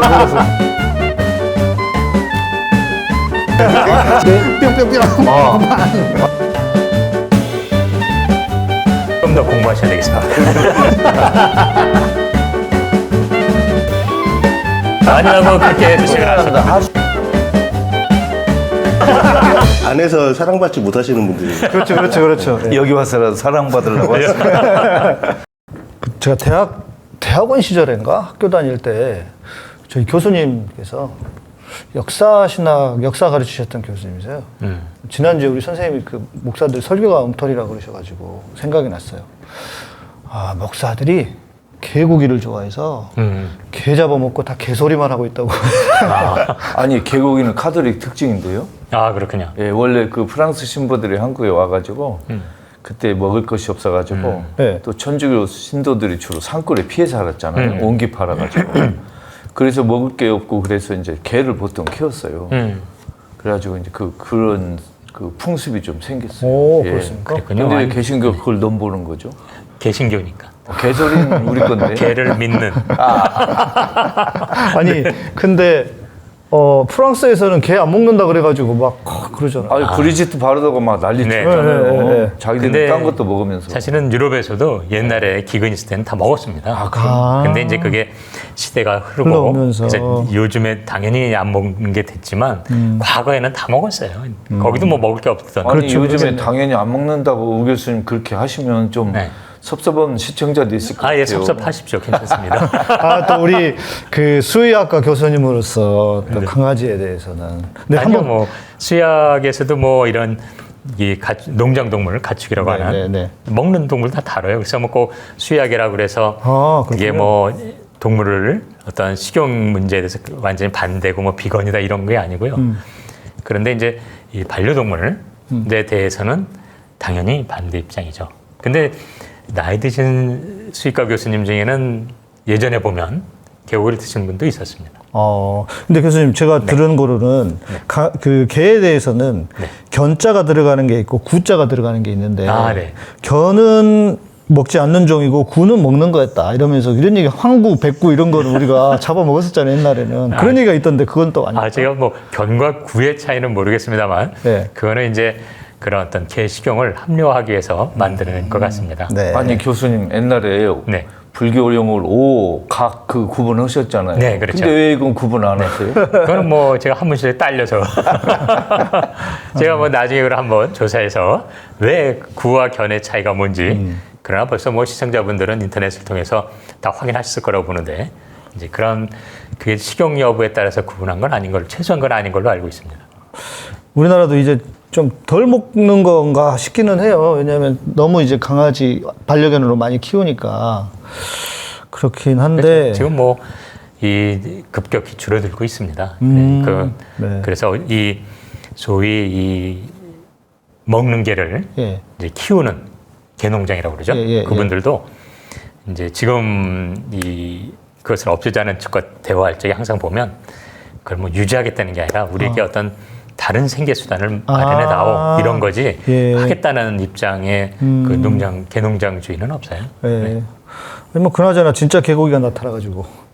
몰랐어. 뿅뿅뿅. 좀 더 공부하셔야 되겠습니다. 아니라고 그렇게 주식을 하셨다. 안에서 사랑받지 못하시는 분들이 그렇죠. 네. 여기 와서라도 사랑받으려고 왔어요. 제가 대학원 시절인가 학교 다닐 때 저희 교수님께서 역사 가르치셨던 교수님이세요. 지난주에 우리 선생님이 그 목사들 설교가 엉터리라고 그러셔가지고 생각이 났어요. 아, 목사들이 개고기를 좋아해서 개 잡아먹고 다 개소리만 하고 있다고. 아니 개고기는 카톨릭 특징인데요. 아, 그렇군요. 예, 원래 그 프랑스 신부들이 한국에 와가지고 그때 먹을 것이 없어가지고 네. 또 천주교 신도들이 주로 산골에 피해 살았잖아요. 옹기 팔아가지고. 그래서 먹을 게 없고 그래서 이제 개를 보통 키웠어요. 그래가지고 이제 그런 그 풍습이 좀 생겼어요. 오, 예. 그렇습니까? 그랬군요. 근데 아니, 개신교 그걸 넘보는 거죠. 개신교니까. 개소리는 우리 건데. 개를 믿는. 아니, 근데 프랑스에서는 개 안 먹는다 그래가지고 막 그러잖아요. 아니 브리지트 바르다가 막 난리 네. 쳤잖아요. 네. 자기들은 근데 딴 것도 먹으면서. 사실은 유럽에서도 옛날에 기근 있을 때는 다 먹었습니다. 근데 이제 그게 시대가 흐르고 흘러오면서. 그래서 요즘에 당연히 안 먹는 게 됐지만 과거에는 다 먹었어요. 거기도 뭐 먹을 게 없던. 아니 그렇죠. 요즘에 그렇겠네. 당연히 안 먹는다고 우 교수님 그렇게 하시면 좀 네. 섭섭한 시청자도 있을 것 같아요. 예, 섭섭하십시오. 괜찮습니다. 아, 또 우리 그 수의학과 교수님으로서 또 강아지에 대해서는. 네, 아니요, 한번 뭐 수약에서도 뭐 이런 농장 동물 가축이라고 네, 하는 네. 먹는 동물 다 다뤄요. 그래서 뭐 꼭 수약이라고 그래서 그렇군요. 이게 뭐 동물을 어떤 식용 문제에 대해서 완전히 반대고 뭐 비건이다 이런 게 아니고요. 그런데 이제 이 반려동물에 대해서는 당연히 반대 입장이죠. 근데 나이 드신 수의과 교수님 중에는 예전에 보면 개고기를 드시는 분도 있었습니다. 근데 교수님 제가 들은 거로는 그 개에 대해서는 견자가 들어가는 게 있고 구자가 들어가는 게 있는데 네. 견은 먹지 않는 종이고 구는 먹는 거였다 이러면서 이런 얘기 황구, 백구 이런 거는 우리가 잡아 먹었었잖아요 옛날에는. 그런 얘기가 있던데 그건 또 아니에요. 제가 뭐 견과 구의 차이는 모르겠습니다만 네. 그거는 이제 그런 어떤 개 식용을 합리화하기 위해서 만드는 것 같습니다. 네. 아니 교수님 옛날에 네. 불교 용어를 오, 각 그 구분하셨잖아요. 네, 그렇죠. 근데 왜 이건 구분 안 하세요? 그거는 뭐 제가 한 문실에 딸려서 제가 뭐 나중에 그걸 한번 조사해서 왜 구와 견의 차이가 뭔지 그러나 벌써 뭐 시청자분들은 인터넷을 통해서 다 확인하셨을 거라고 보는데 이제 그런 그게 식용 여부에 따라서 구분한 건 아닌 걸로 최소한 건 아닌 걸로 알고 있습니다. 우리나라도 이제 좀 덜 먹는 건가 싶기는 해요. 왜냐하면 너무 이제 강아지 반려견으로 많이 키우니까 그렇긴 한데 지금 뭐 이 급격히 줄어들고 있습니다. 네. 그래서 이 소위 이 먹는 개를 예. 이제 키우는 개농장이라고 그러죠. 예. 그분들도 이제 지금 그것을 없애자는 측과 대화할 적에 항상 보면 그걸 뭐 유지하겠다는 게 아니라 우리에게 어떤 다른 생계 수단을 마련해다오 이런 거지 예. 하겠다는 입장의 그 개농장주의는 없어요. 예. 아니 뭐 그나저나 진짜 개고기가 나타나가지고.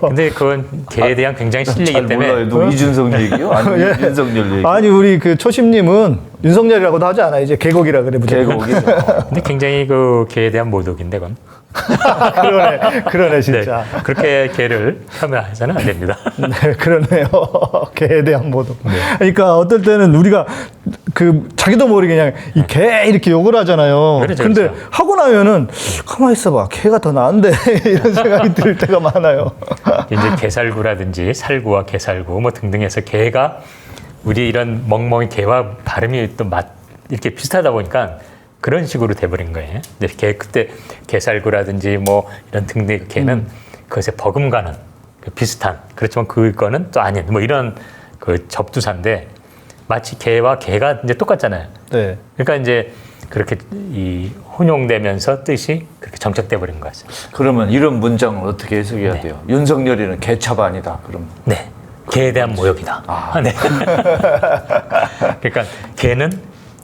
근데 그건 개에 대한 굉장히 실리기 잘 때문에 몰라요. 누구 이준석 얘기요? 아니 윤석열 얘기. 아니 우리 그 초심님은 윤석열이라고도 하지 않아 이제 개고기라 그래 무조건. 개고기. 근데 굉장히 그 개에 대한 모독인데 그건. 그러네 진짜. 네, 그렇게 개를 폄하해서는 안 됩니다. 네, 그러네요. 개에 대한 모독. 그러니까 어떨 때는 우리가 그 자기도 모르게 그냥 이 개 이렇게 욕을 하잖아요. 그렇죠, 근데 그렇죠. 하고 나면은 가만히 있어봐. 개가 더 나은데 이런 생각이 들 때가 많아요. 이제 개살구라든지 살구와 개살구 뭐 등등 해서 개가 우리 이런 멍멍이 개와 발음이 또 이렇게 비슷하다 보니까 그런 식으로 돼버린 거예요. 근데 그때 개살구라든지 뭐 이런 등등 개는 그것에 버금가는 비슷한 그렇지만 그거는 또 아닌 뭐 이런 그 접두사인데 마치 개와 개가 이제 똑같잖아요. 네. 그러니까 이제 그렇게 이 혼용되면서 뜻이 그렇게 정착돼 버린 것 같습니다. 그러면 이런 문장을 어떻게 해석해야 돼요? 윤석열이는 개차반이다. 그럼 네. 개에 대한 모욕이다. 네. 그러니까 개는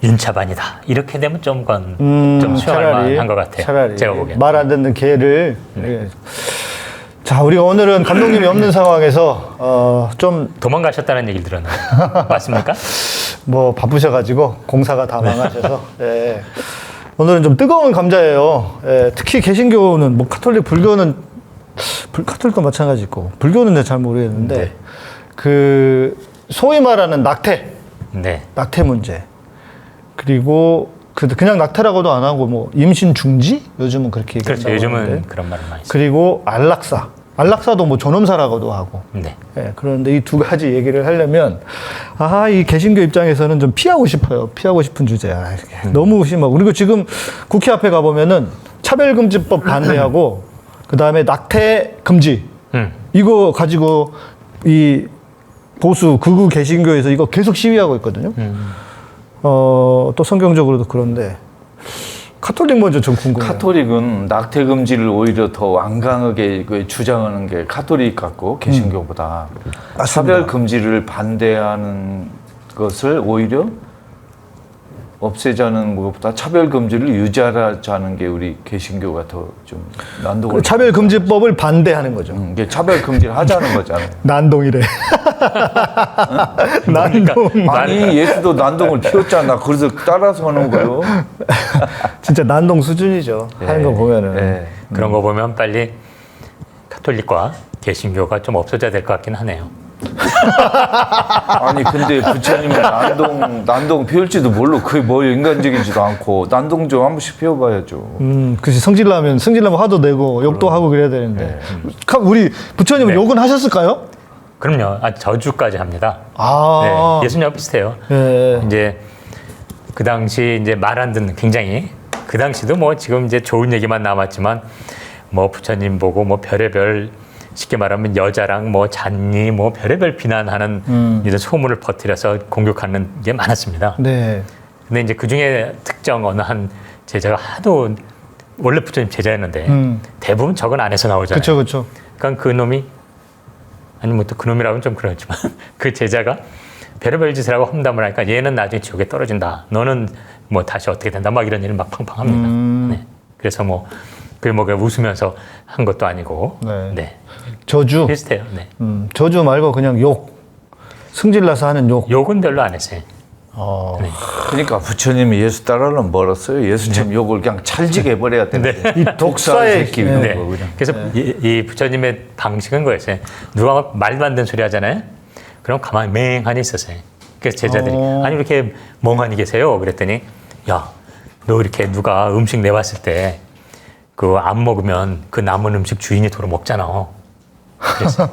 윤차반이다. 이렇게 되면 좀 수용할 만한 것 같아요. 차라리 제가 보기엔. 말 안 듣는 개를. 예. 자, 우리가 오늘은 감독님이 없는 상황에서 좀 도망가셨다는 얘기를 들었는데 맞습니까? 뭐 바쁘셔가지고 공사가 다 망하셔서 예. 오늘은 좀 뜨거운 감자예요. 예. 특히 개신교는 뭐 카톨릭, 불교는 카톨릭도 마찬가지고 불교는 잘 모르겠는데 네. 그 소위 말하는 낙태 네. 문제 그리고 그냥 낙태라고도 안 하고 뭐 임신 중지 요즘은 그렇게 그렇죠. 얘기한다고 요즘은 하는데. 그런 말을 많이 써요. 그리고 안락사도 뭐 존엄사라고도 하고. 네. 예, 그런데 이 두 가지 얘기를 하려면, 이 개신교 입장에서는 좀 피하고 싶어요. 피하고 싶은 주제야. 너무 심하고. 그리고 지금 국회 앞에 가보면은 차별금지법 반대하고, 그 다음에 낙태 금지. 이거 가지고 이 보수, 극우 개신교에서 이거 계속 시위하고 있거든요. 또 성경적으로도 그런데, 카톨릭 먼저 좀 궁금해요. 카톨릭은 낙태 금지를 오히려 더 완강하게 주장하는 게 카톨릭 같고 개신교보다 맞습니다. 차별 금지를 반대하는 것을 오히려 없애자는 것보다 차별 금지를 유지하자는 게 우리 개신교가 더 좀 난동을 차별금지법을 반대하는 거죠. 이게 차별 금지를 하자는 거잖아요. 난동이래. 난동. 아니 예수도 난동을 피웠잖아. 그래서 따라서 하는 거요. 진짜 난동 수준이죠. 하는 거 보면은. 네. 그런 거 보면 빨리 카톨릭과 개신교가 좀 없어져야 될 것 같긴 하네요. 아니 근데 부처님은 난동 피울지도 모르고 그게 뭐 인간적이지도 않고 난동 좀 한 번씩 피워봐야죠. 그치. 성질나면 화도 내고 욕도 하고 그래야 되는데. 우리 부처님은 네. 욕은 하셨을까요? 그럼요. 저주까지 합니다. 아. 네, 예수님하고 비슷해요. 예. 이제 그 당시 이제 말 안 듣는 굉장히 그 당시도 뭐 지금 이제 좋은 얘기만 남았지만 뭐 부처님 보고 뭐 별의별 쉽게 말하면 여자랑 뭐 잤니 뭐 별의별 비난하는 이런 소문을 퍼뜨려서 공격하는 게 많았습니다. 네. 근데 이제 그 중에 특정 어느 한 제자가 하도 원래 부처님 제자였는데 대부분 저건 안에서 나오잖아요. 그쵸, 그쵸. 그러니까 그 놈이 아니 뭐 또 그 놈이라고는 좀 그렇지만 그 제자가 별의별 짓을 하고 험담을 하니까 얘는 나중에 지옥에 떨어진다. 너는 뭐 다시 어떻게 된다. 막 이런 일을 막 팡팡합니다. 네. 그래서 뭐 그게 뭐 웃으면서 한 것도 아니고 네. 네. 저주. 비슷해요. 네. 저주 말고 그냥 욕. 승질나서 하는 욕. 욕은 별로 안 했어요. 네. 그러니까 부처님이 예수 따라하려면 멀었어요. 예수님 욕을 그냥 찰지게 해버려야 되는데. 이 독사의 새끼 네. 이런 네. 거 그냥. 그래서 이 부처님의 방식은 거였어요. 누가 막 말도 안 되는 소리 하잖아요. 그럼 가만히 맹하니 있었어요. 그래서 제자들이 아니 이렇게 멍하니 계세요. 그랬더니 야, 너 이렇게 누가 음식 내왔을 때 그 안 먹으면 그 남은 음식 주인이 도로 먹잖아. 그래서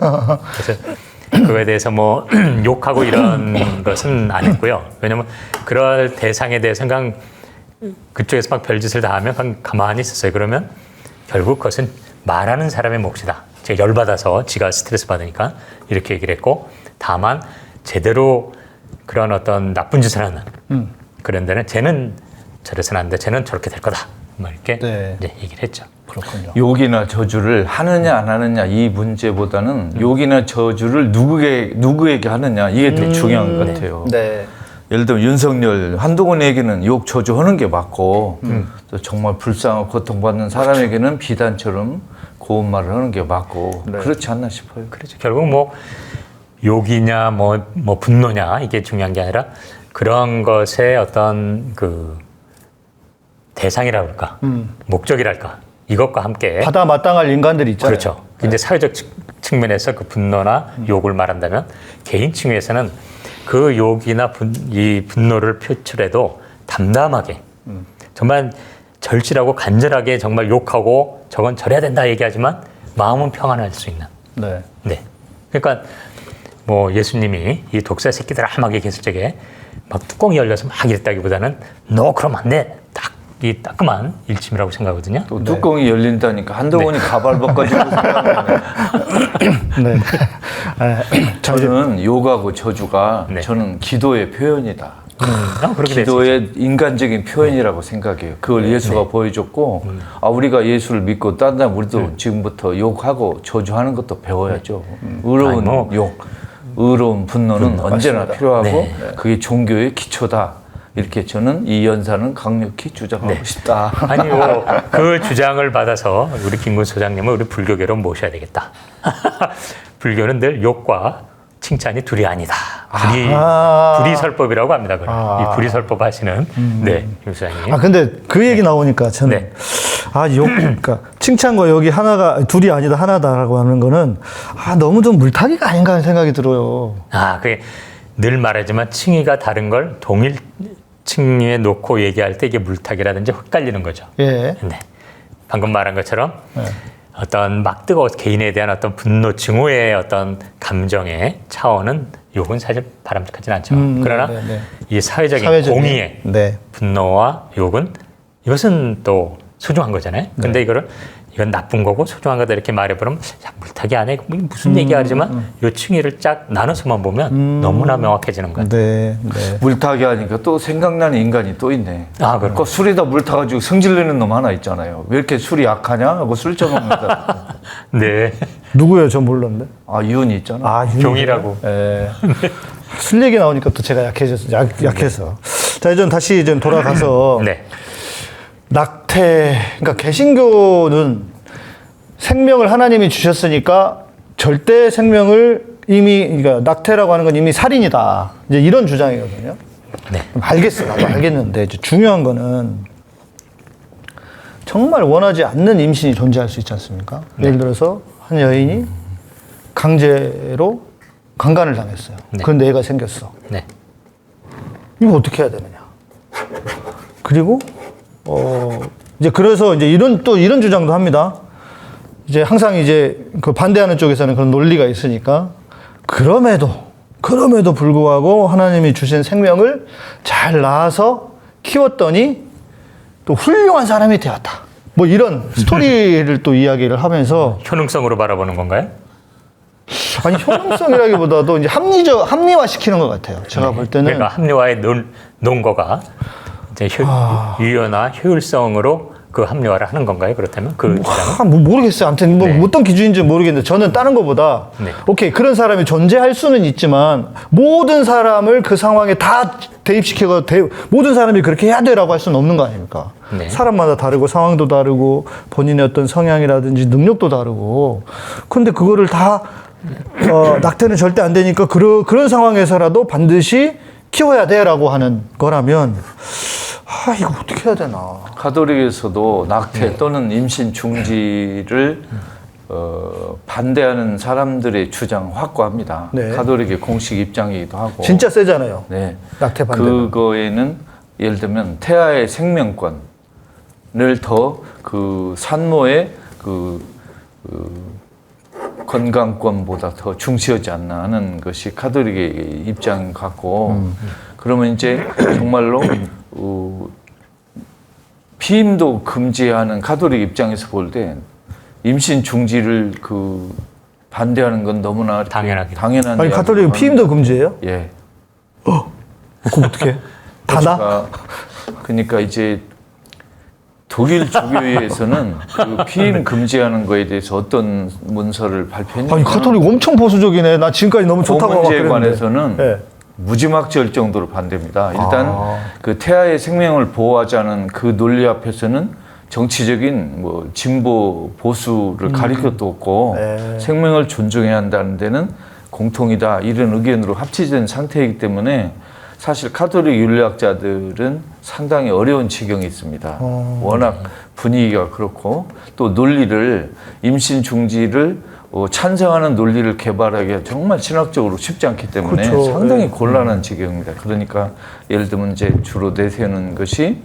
그거에 대해서 뭐 욕하고 이런 것은 안 했고요. 왜냐면 그럴 대상에 대해서 그냥 그쪽에서 막 별짓을 다 하면 그냥 가만히 있었어요. 그러면 결국 그것은 말하는 사람의 몫이다. 제가 열받아서 지가 스트레스 받으니까 이렇게 얘기를 했고 다만 제대로 그런 어떤 나쁜 짓을 하는 그런 데는 쟤는 저래서는 안 돼. 쟤는 저렇게 될 거다. 뭐 이렇게 네. 이제 얘기를 했죠. 그렇군요. 욕이나 저주를 하느냐 안 하느냐 이 문제보다는 욕이나 저주를 누구에게 하느냐 이게 더 중요한 것 같아요. 네. 예를 들면 윤석열, 한동훈에게는 욕 저주하는 게 맞고 또 정말 불쌍하고 고통받는 사람에게는 비단처럼 고운 말을 하는 게 맞고 네. 그렇지 않나 싶어요. 그렇죠. 결국 뭐 욕이냐 뭐 분노냐 이게 중요한 게 아니라 그런 것의 어떤 그 대상이라 그럴까 목적이랄까 이것과 함께 받아 마땅할 인간들이 있잖아요. 그렇죠. 이제 사회적 측면에서 그 분노나 욕을 말한다면 개인 층에서는 그 욕이나 이 분노를 표출해도 담담하게 정말 절실하고 간절하게 정말 욕하고 저건 저래야 된다 얘기하지만 마음은 평안할 수 있는. 네. 네. 그러니까 뭐 예수님이 이 독사 새끼들 막 얘기했을 적에 막 뚜껑이 열려서 막 이랬다기보다는 너 그러면 안 돼. 딱 이 따끔한 일침이라고 생각하거든요. 또 뚜껑이 열린다니까 한동훈이 가발 벗가지고 생각나네. 네. 저는 욕하고 저주가 네. 저는 기도의 표현이다. 그렇게 됐어요. 기도의 인간적인 표현이라고 생각해요. 그걸 예수가 보여줬고 우리가 예수를 믿고 딴다 우리도 지금부터 욕하고 저주하는 것도 배워야죠. 의로운 아니, 뭐. 욕, 의로운 분노는 언제나 맞습니다. 필요하고 네. 그게 종교의 기초다. 이렇게 저는 이 연사는 강력히 주장하고 싶다. 아니, 그 주장을 받아서 우리 김군 소장님은 우리 불교계로 모셔야 되겠다. 불교는 늘 욕과 칭찬이 둘이 아니다. 불이설법이라고 합니다. 이 불이설법 하시는 네, 김 소장님. 근데 그 얘기 나오니까 저는 네. 그러니까 칭찬과 욕이 둘이 아니다 하나다라고 하는 거는 너무 좀 물타기가 아닌가 하는 생각이 들어요. 그게 늘 말하지만 칭의가 다른 걸 동일 칭의에 놓고 얘기할 때 이게 물타기라든지 헷갈리는 거죠. 예. 네. 방금 말한 것처럼 네. 어떤 막 뜨거워 개인에 대한 어떤 분노, 증오의 어떤 감정의 차원은 욕은 사실 바람직하진 않죠. 그러나 이 사회적인 공의의 분노와 욕은 이것은 또 소중한 거잖아요. 근데 이건 나쁜 거고 소중한 거다 이렇게 말해보면 물타기 안 해. 무슨 얘기하지만 요 층위를 쫙 나눠서만 보면 너무나 명확해지는 거예요. 네. 물타기 하니까 또 생각나는 인간이 또 있네. 그럼. 그 술에다 물 타가지고 성질내는 놈 하나 있잖아요. 왜 이렇게 술이 약하냐 하고 술 처먹는다. 네. 누구예요? 전 몰랐는데. 유은이 있잖아. 종이라고. 예. 술 얘기 나오니까 또 제가 약해서. 자, 이제 다시 돌아가서. 네. 낙태, 그러니까 개신교는 생명을 하나님이 주셨으니까 절대 생명을 그러니까 낙태라고 하는 건 이미 살인이다. 이제 이런 주장이거든요. 네. 알겠어. 나도 알겠는데 이제 중요한 거는 정말 원하지 않는 임신이 존재할 수 있지 않습니까? 네. 예를 들어서 한 여인이 강제로 강간을 당했어요. 네. 그런데 애가 생겼어. 네. 이거 어떻게 해야 되느냐. 그리고 이제 그래서 이제 이런 주장도 합니다. 이제 항상 이제 그 반대하는 쪽에서는 그런 논리가 있으니까 그럼에도 불구하고 하나님이 주신 생명을 잘 낳아서 키웠더니 또 훌륭한 사람이 되었다. 뭐 이런 스토리를 또 이야기를 하면서 효능성으로 바라보는 건가요? 아니 효능성이라기보다도 이제 합리화시키는 것 같아요. 제가 볼 때는 그러니까 합리화의 논거가 이제 유효나 효율성으로 그 합리화를 하는 건가요? 그렇다면 그 주장은? 모르겠어요. 아무튼 어떤 기준인지 모르겠는데 저는 다른 것보다 오케이 그런 사람이 존재할 수는 있지만 모든 사람을 그 상황에 다 대입시키고 모든 사람이 그렇게 해야 돼라고 할 수는 없는 거 아닙니까? 네. 사람마다 다르고 상황도 다르고 본인의 어떤 성향이라든지 능력도 다르고 근데 그거를 다 낙태는 절대 안 되니까 그런 상황에서라도 반드시 키워야 돼라고 하는 거라면 이거 어떻게 해야 되나. 가톨릭에서도 낙태 또는 임신 중지를 반대하는 사람들의 주장 확고합니다. 네. 가톨릭의 공식 입장이기도 하고. 진짜 세잖아요. 네. 낙태 반대는. 그거에는 예를 들면 태아의 생명권을 더 그 산모의 건강권보다 더 중시하지 않나 하는 것이 가톨릭의 입장 같고 그러면 이제 정말로 피임도 금지하는 가톨릭 입장에서 볼 때 임신 중지를 반대하는 건 너무나 당연한 아니 가톨릭은 피임도 금지예요? 예. 그럼 어떻게? 다나? 그러니까 이제 독일 주교회에서는 그 피임 금지하는 거에 대해서 어떤 문서를 발표했냐면 아니 가톨릭 엄청 보수적이네. 나 지금까지 너무 좋다고 그 문제에 관해서는 네. 무지막지할 정도로 반대입니다. 일단 그 태아의 생명을 보호하자는 그 논리 앞에서는 정치적인 진보 보수를 가릴 것도 없고 생명을 존중해야 한다는 데는 공통이다 이런 의견으로 합치된 상태이기 때문에 사실 가톨릭 윤리학자들은 상당히 어려운 지경이 있습니다. 워낙 분위기가 그렇고 또 논리를 임신 중지를 찬성하는 논리를 개발하기가 정말 신학적으로 쉽지 않기 때문에 그렇죠. 상당히 곤란한 지경입니다. 그러니까 예를 들면 이제 주로 내세우는 것이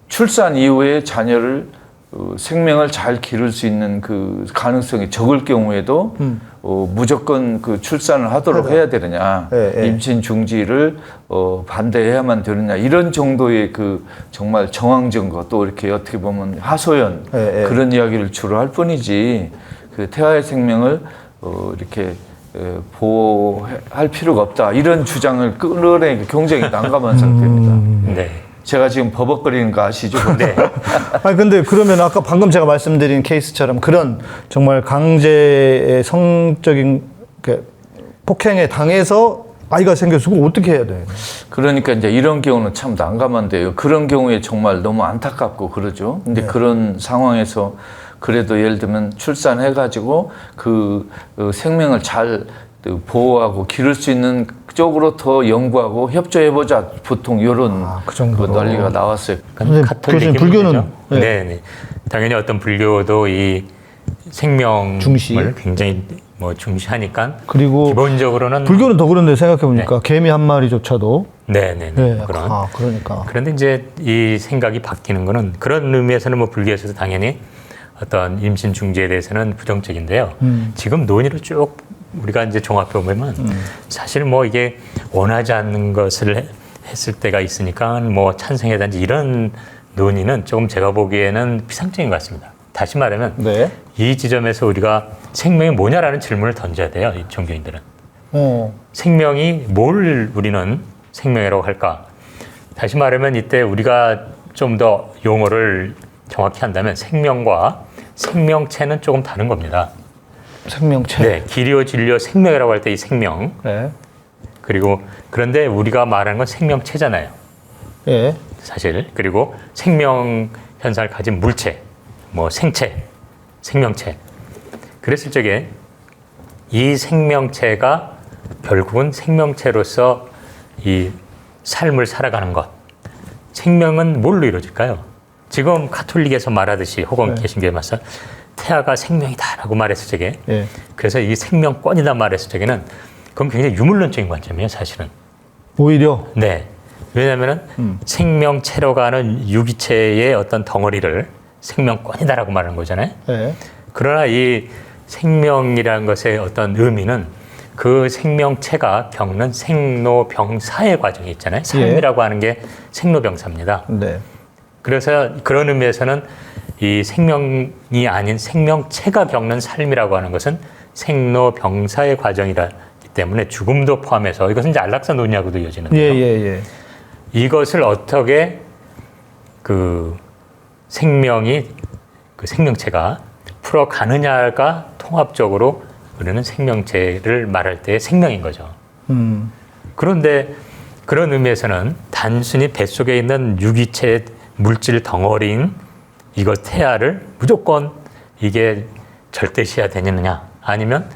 출산 이후에 자녀를 생명을 잘 기를 수 있는 그 가능성이 적을 경우에도 무조건 그 출산을 하도록 해야 되느냐, 임신 중지를 반대해야만 되느냐 이런 정도의 그 정말 정황증거 또 이렇게 어떻게 보면 하소연 그런 이야기를 주로 할 뿐이지 그 태아의 생명을 이렇게 보호할 필요가 없다 이런 주장을 끌어내기 굉장히 난감한 상태입니다. 네. 제가 지금 버벅거리는 거 아시죠? 네. 아니 근데 그러면 아까 방금 제가 말씀드린 케이스처럼 그런 정말 강제의 성적인 폭행에 당해서 아이가 생겼어. 그럼 어떻게 해야 돼? 그러니까 이제 이런 경우는 참 난감한데요. 그런 경우에 정말 너무 안타깝고 그러죠. 근데 그런 상황에서 그래도 예를 들면 출산해가지고 그 생명을 잘 보호하고 기를 수 있는 쪽으로 더 연구하고 협조해보자. 보통 이런 그 정도로. 논리가 나왔어요. 선생님, 교수님, 불교는 네, 네. 당연히 어떤 불교도 이 생명을 중시. 굉장히 뭐 중시하니까 그리고 기본적으로는 불교는 더 그런데 생각해 보니까 개미 한 마리조차도 네네네 네, 그런 그러니까 그런데 이제 이 생각이 바뀌는 거는 그런 의미에서는 뭐 불교에서도 당연히 어떤 임신 중지에 대해서는 부정적인데요. 지금 논의를 쭉 우리가 이제 종합해 보면 사실 뭐 이게 원하지 않는 것을 했을 때가 있으니까 뭐 찬성해야 되는지 이런 논의는 조금 제가 보기에는 피상적인 것 같습니다. 다시 말하면 네. 이 지점에서 우리가 생명이 뭐냐라는 질문을 던져야 돼요. 이 종교인들은. 생명이 뭘 우리는 생명이라고 할까? 다시 말하면 이때 우리가 좀 더 용어를 정확히 한다면 생명과 생명체는 조금 다른 겁니다. 생명체. 네, 기리오 진리오 생명이라고 할 때 이 생명 네. 그리고 그런데 우리가 말하는 건 생명체잖아요. 예. 사실 그리고 생명 현상을 가진 물체, 뭐 생체, 생명체. 그랬을 적에 이 생명체가 결국은 생명체로서 이 삶을 살아가는 것. 생명은 뭘로 이루어질까요? 지금 가톨릭에서 말하듯이 혹은 개신교에 맞서 태아가 생명이다라고 말했을 적에 그래서 이 생명권이다 말했을 적에는 그건 굉장히 유물론적인 관점이에요, 사실은. 오히려 네. 왜냐하면은 생명체로 가는 유기체의 어떤 덩어리를 생명권이다라고 말하는 거잖아요. 네. 그러나 이 생명이라는 것의 어떤 의미는 그 생명체가 겪는 생로병사의 과정이 있잖아요. 삶이라고 하는 게 생로병사입니다. 네. 그래서 그런 의미에서는 이 생명이 아닌 생명체가 겪는 삶이라고 하는 것은 생로병사의 과정이기 때문에 죽음도 포함해서 이것은 이제 안락사 논의하고도 이어지는데요. 예. 이것을 어떻게 그 생명이 그 생명체가 풀어가느냐가 통합적으로 우리는 생명체를 말할 때 생명인 거죠. 그런데 그런 의미에서는 단순히 뱃속에 있는 유기체 물질 덩어리인 이거 태아를 무조건 이게 절대시해야 되느냐 아니면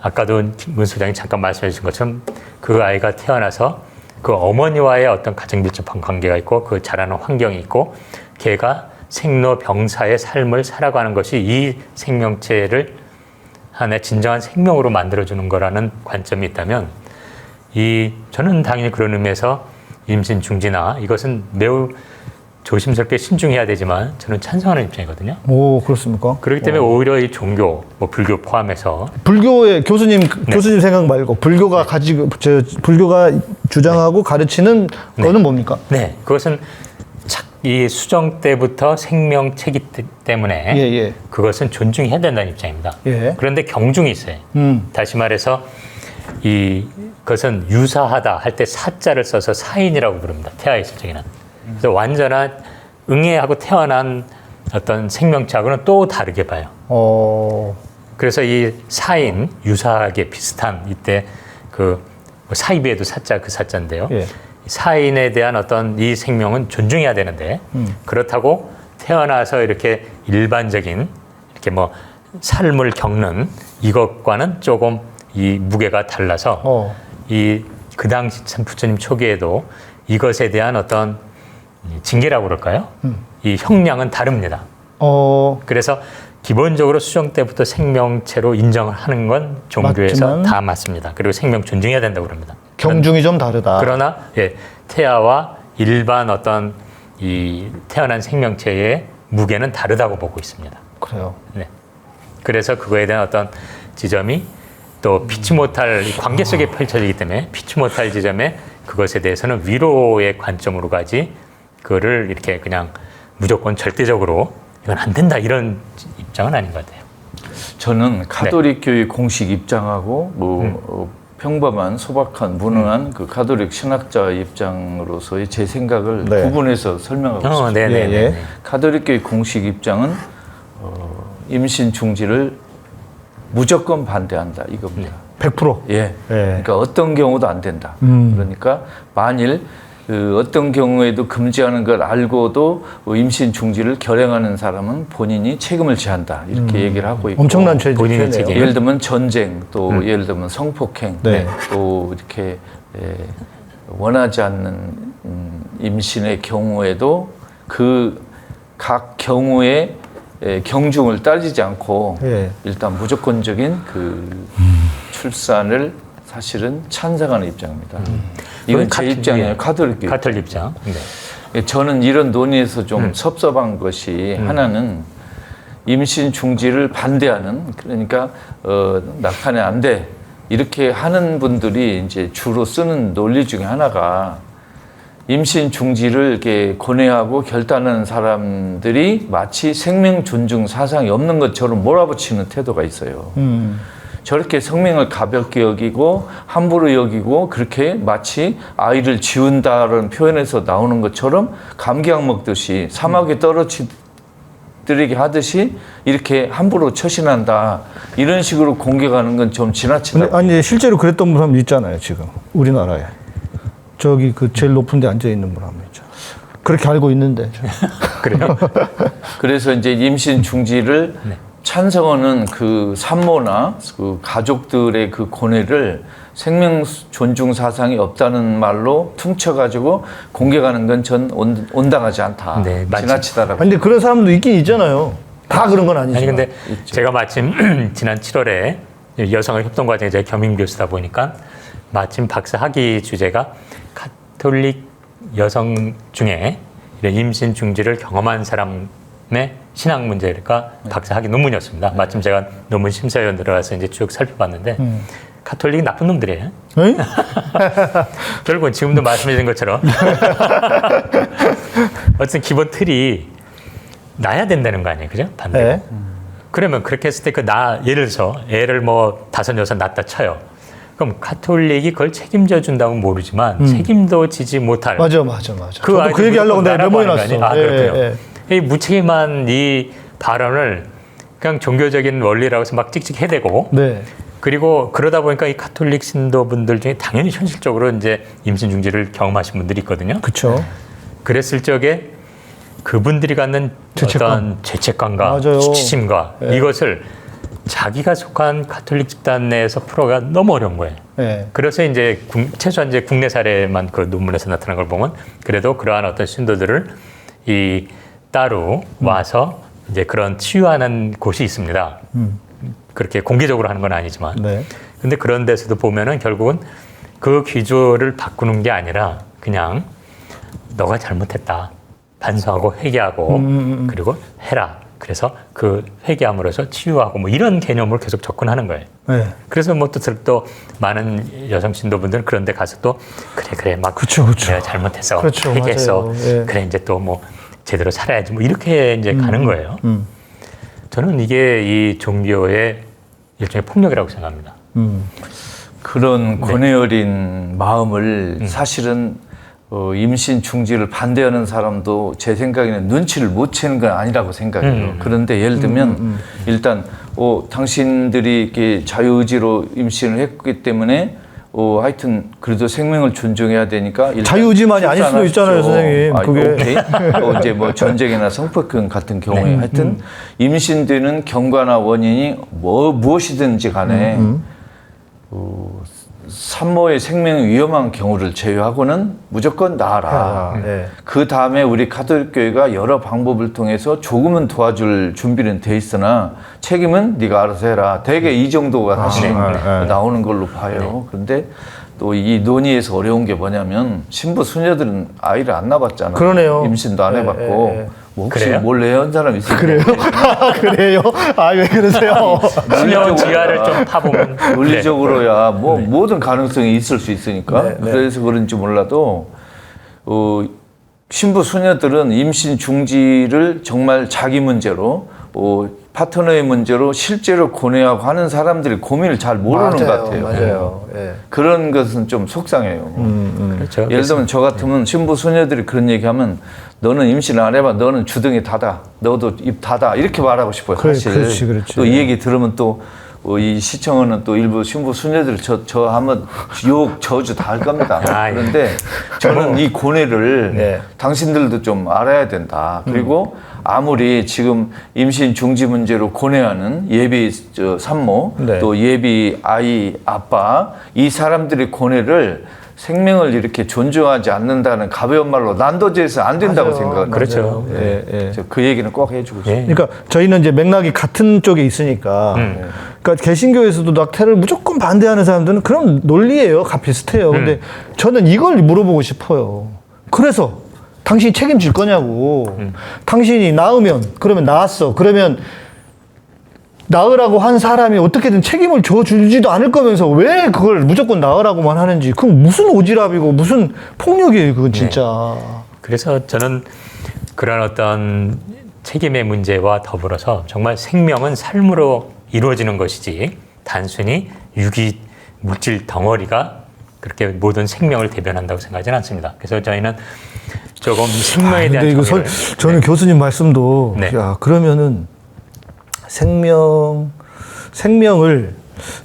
아까도 문 소장이 잠깐 말씀해 주신 것처럼 그 아이가 태어나서 그 어머니와의 어떤 가정 밀접한 관계가 있고 그 자라는 환경이 있고 걔가 생로병사의 삶을 살아가는 것이 이 생명체를 하나의 진정한 생명으로 만들어주는 거라는 관점이 있다면 저는 당연히 그런 의미에서 임신 중지나 이것은 매우 조심스럽게 신중해야 되지만 저는 찬성하는 입장이거든요. 오, 그렇습니까? 그렇기 때문에 오히려 이 종교, 뭐 불교 포함해서 불교의 교수님 생각 말고 불교가 불교가 주장하고 가르치는 거는 뭡니까? 네, 그것은 이 수정 때부터 생명체기 때문에 그것은 존중해야 된다는 입장입니다. 그런데 경중이 있어요. 다시 말해서 그것은 유사하다 할 때 사자를 써서 사인이라고 부릅니다. 태아에 있을 적에는. 그래서 완전한 응애하고 태어난 어떤 생명체하고는 또 다르게 봐요. 그래서 이 사인, 유사하게 비슷한 이때 사이비에도 사자 그 사자인데요. 사인에 대한 어떤 이 생명은 존중해야 되는데 그렇다고 태어나서 이렇게 일반적인 이렇게 뭐 삶을 겪는 이것과는 조금 이 무게가 달라서 그 당시 참 부처님 초기에도 이것에 대한 어떤 징계라고 그럴까요? 이 형량은 다릅니다. 그래서 기본적으로 수정 때부터 생명체로 인정을 하는 건 종교에서 맞지만, 다 맞습니다. 그리고 생명 존중해야 된다고 그럽니다. 경중이 좀 다르다. 그러나 태아와 일반 어떤 이 태어난 생명체의 무게는 다르다고 보고 있습니다. 그래요. 네. 그래서 그거에 대한 어떤 지점이 또 피치 못할 관계 속에 펼쳐지기 때문에 피치 못할 지점에 그것에 대해서는 위로의 관점으로 가지 그거를 이렇게 그냥 무조건 절대적으로 이건 안 된다 이런 입장은 아닌 것 같아요. 저는 가톨릭 교회 공식 입장하고 평범한 소박한 무능한 그 가톨릭 신학자 입장으로서의 제 생각을 구분해서 설명하고 싶습니다. 가톨릭 교회 공식 입장은 임신 중지를 무조건 반대한다 이겁니다. 100%. 예. 그러니까 어떤 경우도 안 된다. 그러니까 만일 어떤 경우에도 금지하는 걸 알고도 임신 중지를 결행하는 사람은 본인이 책임을 지한다. 이렇게 얘기를 하고 있고. 엄청난 죄네요. 본인의 책임. 예를 들면 전쟁, 또 예를 들면 성폭행, 네. 또 이렇게 원하지 않는 임신의 경우에도 그 각 경우에 경중을 따지지 않고 예. 일단 무조건적인 그 출산을 사실은 찬성하는 입장입니다. 이건 제 입장이에요. 가톨릭 입장. 네. 저는 이런 논의에서 좀 섭섭한 것이 하나는 임신 중지를 반대하는, 그러니까 낙태는 안 돼 이렇게 하는 분들이 이제 주로 쓰는 논리 중에 하나가 임신 중지를 이렇게 권해하고 결단하는 사람들이 마치 생명 존중 사상이 없는 것처럼 몰아붙이는 태도가 있어요. 저렇게 생명을 가볍게 여기고 함부로 여기고 그렇게 마치 아이를 지운다는 표현에서 나오는 것처럼 감기약 먹듯이 사막에 떨어뜨리게 하듯이 이렇게 함부로 처신한다. 이런 식으로 공격하는 건 좀 지나치다. 아니 실제로 그랬던 사람 있잖아요. 지금 우리나라에 저기 그 제일 높은 데 앉아 있는 분 한 분 있죠. 그렇게 알고 있는데. 그래요? 그래서 이제 임신 중지를 찬성하는 그 산모나 그 가족들의 그 권해를 생명 존중 사상이 없다는 말로 퉁쳐가지고 공격하는 건 전 온당하지 않다. 네, 지나치다라고. 아니 근데 그런 사람도 있긴 있잖아요. 다 그런 건 아니지만. 아니 근데 제가 마침 지난 7월에 여성의 협동 과정에 제가 겸임 교수다 보니까 마침 박사 학위 주제가 가톨릭 여성 중에 이런 임신 중지를 경험한 사람의 신앙 문제가 박사 학위 논문이었습니다. 마침 제가 논문 심사위원 들어가서 이제 쭉 살펴봤는데 가톨릭이 나쁜 놈들이에요. 결국은 지금도 말씀해주신 것처럼 어쨌든 기본 틀이 나야 된다는 거 아니에요, 그죠? 반대로. 네. 그러면 그렇게 했을 때 예를 들어서 애를 뭐 5, 6 낳았다 쳐요. 그럼 가톨릭이 그걸 책임져 준다면 모르지만 책임도 지지 못할. 맞아. 저도 그 얘기 하려고 내가 메모해 놨어. 아, 그렇군요. 이 무책임한 이 발언을 그냥 종교적인 원리라고 해서 막 찍찍 해대고. 네. 그리고 그러다 보니까 이 가톨릭 신도분들 중에 당연히 현실적으로 이제 임신 중지를 경험하신 분들이 있거든요. 그렇죠. 그랬을 적에 그분들이 갖는 어떤 죄책감과 맞아요. 수치심과 이것을 자기가 속한 가톨릭 집단 내에서 풀어가 너무 어려운 거예요. 네. 그래서 이제 최소한 이제 국내 사례만 그 논문에서 나타난 걸 보면 그래도 그러한 어떤 신도들을 이 따로 와서 이제 그런 치유하는 곳이 있습니다. 그렇게 공개적으로 하는 건 아니지만. 네. 근데 그런 데서도 보면은 결국은 그 기조를 바꾸는 게 아니라 그냥 너가 잘못했다. 반성하고 회개하고 그리고 해라. 그래서 그 회개함으로써 치유하고 뭐 이런 개념으로 계속 접근하는 거예요. 네. 그래서 뭐 또 많은 여성 신도분들은 그런 데 가서 또 그래 막 그쵸. 내가 잘못해서 그렇죠, 회개했어. 맞아요. 예. 그래 이제 또 뭐 제대로 살아야지 뭐 이렇게 이제 가는 거예요. 저는 이게 이 종교의 일종의 폭력이라고 생각합니다. 그런 권해 어린 마음을 사실은 임신 중지를 반대하는 사람도 제 생각에는 눈치를 못 채는 건 아니라고 생각해요. 그런데 예를 들면 일단 당신들이 이렇게 자유의지로 임신을 했기 때문에 하여튼 그래도 생명을 존중해야 되니까 자유의지만이 아닐 수도 있잖아요, 선생님. 그게 이제 뭐 전쟁이나 성폭행 같은 경우에 하여튼 임신되는 경과나 원인이 무엇이든지 간에 산모의 생명이 위험한 경우를 제외하고는 무조건 낳아라. 네. 그 다음에 우리 가톨릭 교회가 여러 방법을 통해서 조금은 도와줄 준비는 돼 있으나 책임은 네가 알아서 해라. 대개 이 정도가 사실 나오는 걸로 봐요. 그런데 또 이 논의에서 어려운 게 뭐냐면 신부 수녀들은 아이를 안 낳았잖아요. 그러네요. 임신도 안 해봤고 뭐 혹시 그래요? 몰래 한 사람 있을까요? 그래요? 그래요? 아, 왜 그러세요? 수녀 지하를 좀 파보면 논리적으로야 뭐 모든 가능성이 있을 수 있으니까 네, 네. 그래서 그런지 몰라도 신부 수녀들은 임신 중지를 정말 자기 문제로 파트너의 문제로 실제로 고뇌하고 하는 사람들이 고민을 잘 모르는 것 같아요. 맞아요. 예. 그런 것은 좀 속상해요. 그렇죠. 예를 들면 저 같으면 신부 수녀들이 그런 얘기하면 너는 임신 안 해봐. 너는 주둥이 닫아. 너도 입 닫아. 이렇게 말하고 싶어요. 사실. 그렇지. 또 이 얘기 들으면 또 이 시청하는 또 일부 신부 수녀들 저 하면 욕 저주 다 할 겁니다. 그런데 저는 이 고뇌를 네. 당신들도 좀 알아야 된다. 그리고 아무리 지금 임신 중지 문제로 고뇌하는 예비 산모 네. 또 예비 아이 아빠 이 사람들의 고뇌를 생명을 이렇게 존중하지 않는다는 가벼운 말로 난도질해서 안 된다고 맞아요. 생각합니다. 그렇죠. 예, 예. 그 얘기는 꼭 해주고 싶어요. 예. 그러니까 저희는 이제 맥락이 같은 쪽에 있으니까. 그러니까 개신교에서도 낙태를 무조건 반대하는 사람들은 그런 논리예요. 다 비슷해요. 근데 저는 이걸 물어보고 싶어요. 그래서 당신이 책임질 거냐고. 당신이 낳으면 그러면 낳았어. 그러면 낳으라고 한 사람이 어떻게든 책임을 져주지도 않을 거면서 왜 그걸 무조건 낳으라고만 하는지. 그럼 무슨 오지랖이고 무슨 폭력이에요. 그건 진짜. 그래서 저는 그런 어떤 책임의 문제와 더불어서 정말 생명은 삶으로 이루어지는 것이지 단순히 유기 물질 덩어리가 그렇게 모든 생명을 대변한다고 생각하지는 않습니다. 그래서 저희는 조금 생명에 대한 근데 이거 정의를 저는 교수님 말씀도 네. 야 그러면은 생명을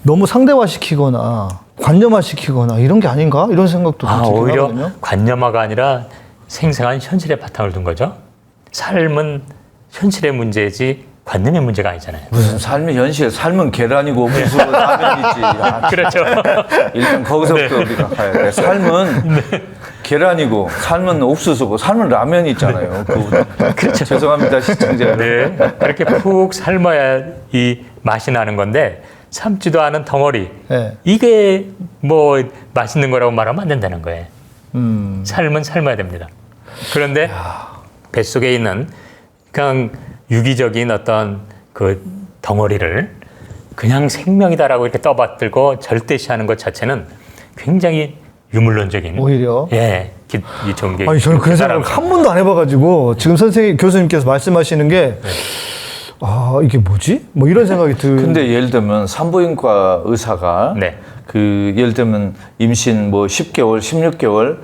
너무 상대화시키거나 관념화시키거나 이런 게 아닌가 이런 생각도 들긴 오히려 하거든요. 관념화가 아니라 생생한 현실의 바탕을 둔 거죠. 삶은 현실의 문제지 관념의 문제가 아니잖아요. 무슨 삶의 현실, 삶은 계란이고 무슨 라면이지. 그렇죠. 일단 거기서부터 우리가 가야 돼. 삶은 계란이고, 삶은 옥수수고, 삶은 라면이 있잖아요. 그렇죠. 죄송합니다, 시청자 여러분. 네, 그렇게 푹 삶아야 이 맛이 나는 건데 삶지도 않은 덩어리. 네. 이게 뭐 맛있는 거라고 말하면 안 된다는 거예요. 삶은 삶아야 됩니다. 그런데 뱃속에 있는 그냥 유기적인 어떤 그 덩어리를 그냥 생명이다라고 이렇게 떠받들고 절대시하는 것 자체는 굉장히 유물론적인 오히려. 이 종교. 아니 저는 그런 생각을 한 번도 안 해봐가지고 지금 교수님께서 말씀하시는 게 이게 뭐지? 뭐 이런 생각이 근데 예를 들면 산부인과 의사가 네. 그 예를 들면 임신 뭐 10개월, 16개월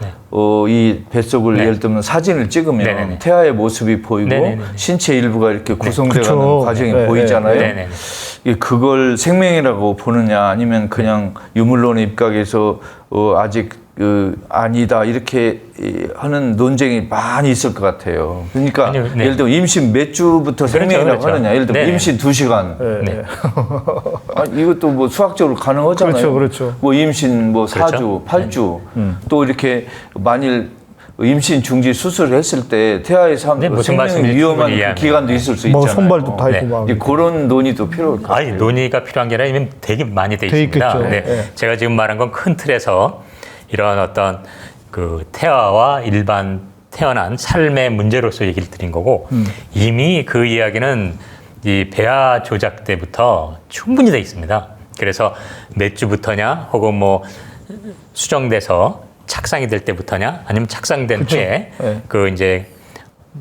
이 뱃속을 예를 들면 사진을 찍으면 네네네. 태아의 모습이 보이고 네네네. 신체 일부가 이렇게 구성되는 그쵸. 과정이 네, 보이잖아요. 네네네. 그걸 생명이라고 보느냐 아니면 그냥 유물론의 입각에서 아직 아니다 이렇게 하는 논쟁이 많이 있을 것 같아요. 그러니까 아니요, 네. 예를 들어 임신 몇 주부터 생명이라고 그렇죠. 하느냐. 예를 들어 네네. 임신 2시간. 네. 이것도 뭐 수학적으로 가능하잖아요. 그렇죠. 뭐 임신 뭐 그렇죠. 4주, 8주. 또 이렇게 만일 임신 중지 수술을 했을 때 태아의 네, 무슨 생명이 말씀인지 위험한 충분히 이해합니다. 기간도 있을 수 뭐 있잖아요. 손발도 다 있고 막. 이제 그런 논의도 필요할 것 같아요. 아니 논의가 필요한 게 아니라 이미 되게 많이 돼 돼 있습니다. 있겠죠. 네. 네. 제가 지금 말한 건 큰 틀에서 이런 어떤 그 태아와 일반 태어난 삶의 문제로서 얘기를 드린 거고 이미 그 이야기는 이 배아 조작 때부터 충분히 돼 있습니다. 그래서 몇 주부터냐 혹은 뭐 수정돼서 착상이 될 때부터냐 아니면 착상된 후에 네. 그 이제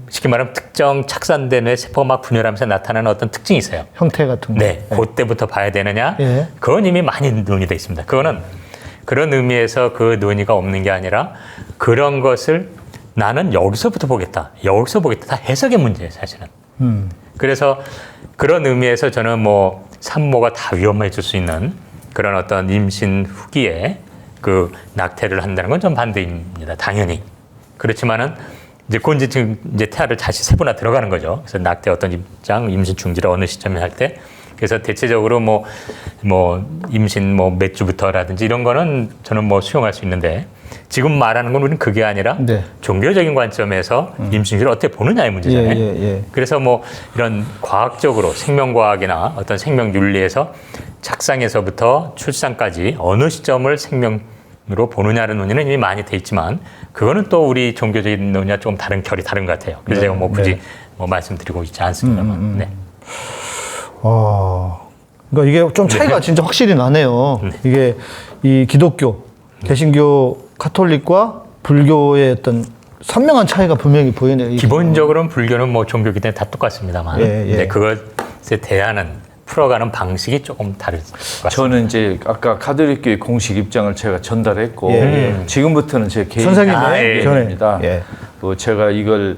쉽게 말하면 특정 착산된 후에 세포가 막 분열하면서 나타나는 어떤 특징이 있어요. 형태 같은 거. 네, 그때부터 봐야 되느냐? 예. 그건 이미 많이 논의되어 있습니다. 그거는 그런 의미에서 그 논의가 없는 게 아니라 그런 것을 나는 여기서부터 보겠다, 여기서 보겠다, 다 해석의 문제예요, 사실은. 그래서 그런 의미에서 저는 뭐 산모가 다 위험해질 수 있는 그런 어떤 임신 후기에 그 낙태를 한다는 건 좀 반대입니다, 당연히. 그렇지만은 이제 그 이제 태아를 다시 세분화 들어가는 거죠. 그래서 낙태 어떤 입장, 임신 중지를 어느 시점에 할 때. 그래서 대체적으로 뭐 임신 뭐 몇 주부터라든지 이런 거는 저는 뭐 수용할 수 있는데 지금 말하는 건 우리는 그게 아니라 네. 종교적인 관점에서 임신 중지를 어떻게 보느냐의 문제잖아요. 예. 그래서 뭐 이런 과학적으로 생명과학이나 어떤 생명 윤리에서 착상에서부터 출산까지 어느 시점을 생명으로 보느냐는 논의는 이미 많이 돼 있지만 그거는 또 우리 종교적인 논의와 조금 다른 결이 다른 것 같아요. 그래서 제가 뭐 굳이 뭐 말씀드리고 있지 않습니다만. 네. 그러니까 이게 좀 차이가 진짜 확실히 나네요. 이게 이 기독교, 개신교, 카톨릭과 불교의 어떤 선명한 차이가 분명히 보이네요. 기본적으로는 불교는 뭐 종교기 때문에 다 똑같습니다만 근데 그것에 대하는 풀어가는 방식이 조금 다를 것 같습니다. 저는 이제 아까 카톨릭교의 공식 입장을 제가 전달했고 예. 지금부터는 제 개인 선생님의 예. 견해. 입니다. 예. 제가 이걸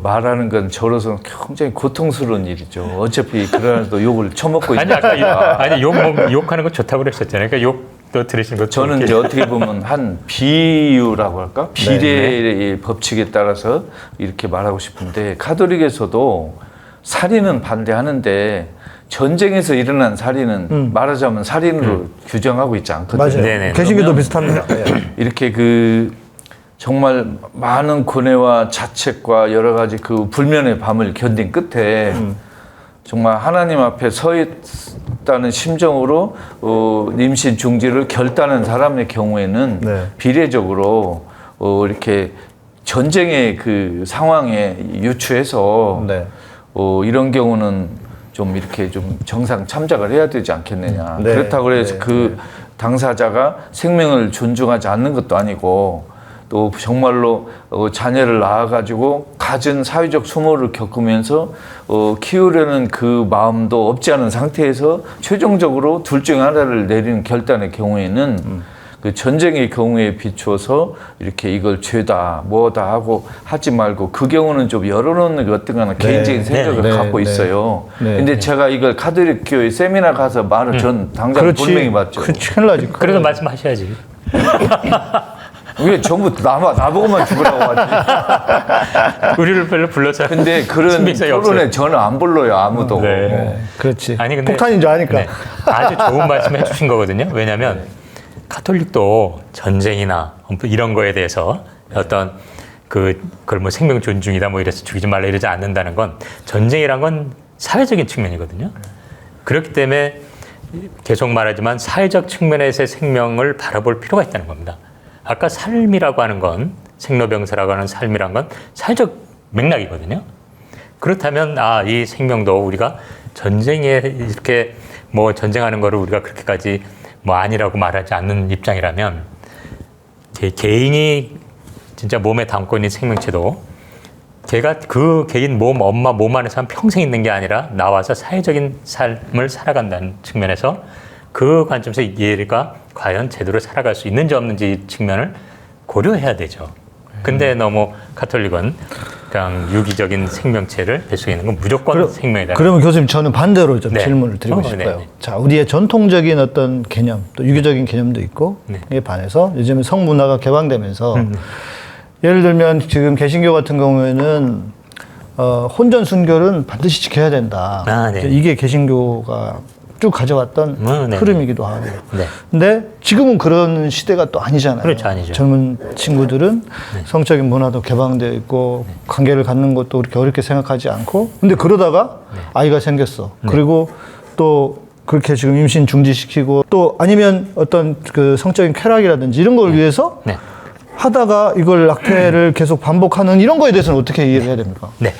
말하는 건 저로서는 굉장히 고통스러운 일이죠. 어차피 그러나도 욕을 처먹고 아니 있다. 아까 아니 욕하는 거 좋다고 그랬었잖아요. 그러니까 욕도 들으신 거 저는 이제 어떻게 보면 한 비유라고 할까? 비례의 법칙에 따라서 이렇게 말하고 싶은데 가톨릭에서도 살인은 반대하는데 전쟁에서 일어난 살인은 말하자면 살인으로 규정하고 있지 않거든요. 맞아요. 네네. 개신교도 비슷합니다. 예. 이렇게 정말 많은 고뇌와 자책과 여러 가지 그 불면의 밤을 견딘 끝에 정말 하나님 앞에 서 있다는 심정으로 임신 중지를 결단한 사람의 경우에는 네. 비례적으로 이렇게 전쟁의 그 상황에 유추해서 네. 이런 경우는 좀 이렇게 좀 정상 참작을 해야 되지 않겠느냐. 네. 그렇다고 해서 네. 그 당사자가 생명을 존중하지 않는 것도 아니고 또 정말로 자녀를 낳아가지고 갖은 사회적 수모를 겪으면서 키우려는 그 마음도 없지 않은 상태에서 최종적으로 둘 중 하나를 내리는 결단의 경우에는 그 전쟁의 경우에 비추어서 이렇게 이걸 죄다 뭐다 하고 하지 말고 그 경우는 좀 열어놓는 게 어떤가 개인적인 생각을 네. 갖고 네. 있어요. 네. 근데 제가 이걸 카톨릭 교회 세미나 가서 말을 전 당장 그렇지. 분명히 맞죠. 큰일 나지. 그래도 말씀하셔야지. 왜 전부 나보고만 죽으라고 하지? 우리를 별로 불러서. 근데 그런 신빙성이 토론에 없어요. 저는 안 불러요, 아무도. 네. 네. 그렇지. 아니, 근데- 폭탄인 줄 아니까. 네. 아주 좋은 말씀 해주신 거거든요. 왜냐하면 카톨릭도 전쟁이나 이런 거에 대해서 어떤 그걸 뭐 생명 존중이다 뭐 이래서 죽이지 말라 이러지 않는다는 건 전쟁이란 건 사회적인 측면이거든요. 그렇기 때문에 계속 말하지만 사회적 측면에서의 생명을 바라볼 필요가 있다는 겁니다. 아까 삶이라고 하는 건 생로병사라고 하는 삶이란 건 사회적 맥락이거든요. 그렇다면 이 생명도 우리가 전쟁에 이렇게 뭐 전쟁하는 거를 우리가 그렇게까지 뭐 아니라고 말하지 않는 입장이라면 개인이 진짜 몸에 담고 있는 생명체도 걔가 그 개인 엄마 몸 안에서 평생 있는 게 아니라 나와서 사회적인 삶을 살아간다는 측면에서 그 관점에서 얘가 과연 제대로 살아갈 수 있는지 없는지 측면을 고려해야 되죠. 근데 너무 카톨릭은 그냥 유기적인 생명체를 뱃속에 있는 건 무조건 생명이다. 그러면 교수님 저는 반대로 좀 네. 질문을 드리고 싶어요. 네. 자, 우리의 전통적인 어떤 개념, 또 유교적인 개념도 있고 네. 이에 반해서 요즘은 성문화가 개방되면서 예를 들면 지금 개신교 같은 경우에는 혼전 순결은 반드시 지켜야 된다. 네. 이게 개신교가 쭉 가져왔던 네. 흐름이기도 하고. 네. 근데 지금은 그런 시대가 또 아니잖아요. 그렇죠, 아니죠. 젊은 친구들은 성적인 문화도 개방되어 있고 관계를 갖는 것도 그렇게 어렵게 생각하지 않고 근데 그러다가 아이가 생겼어. 그리고 또 그렇게 지금 임신 중지시키고 또 아니면 어떤 그 성적인 쾌락이라든지 이런 걸 위해서 네. 하다가 이걸 낙태를 계속 반복하는 이런 거에 대해서는 어떻게 이해를 해야 됩니까? 네.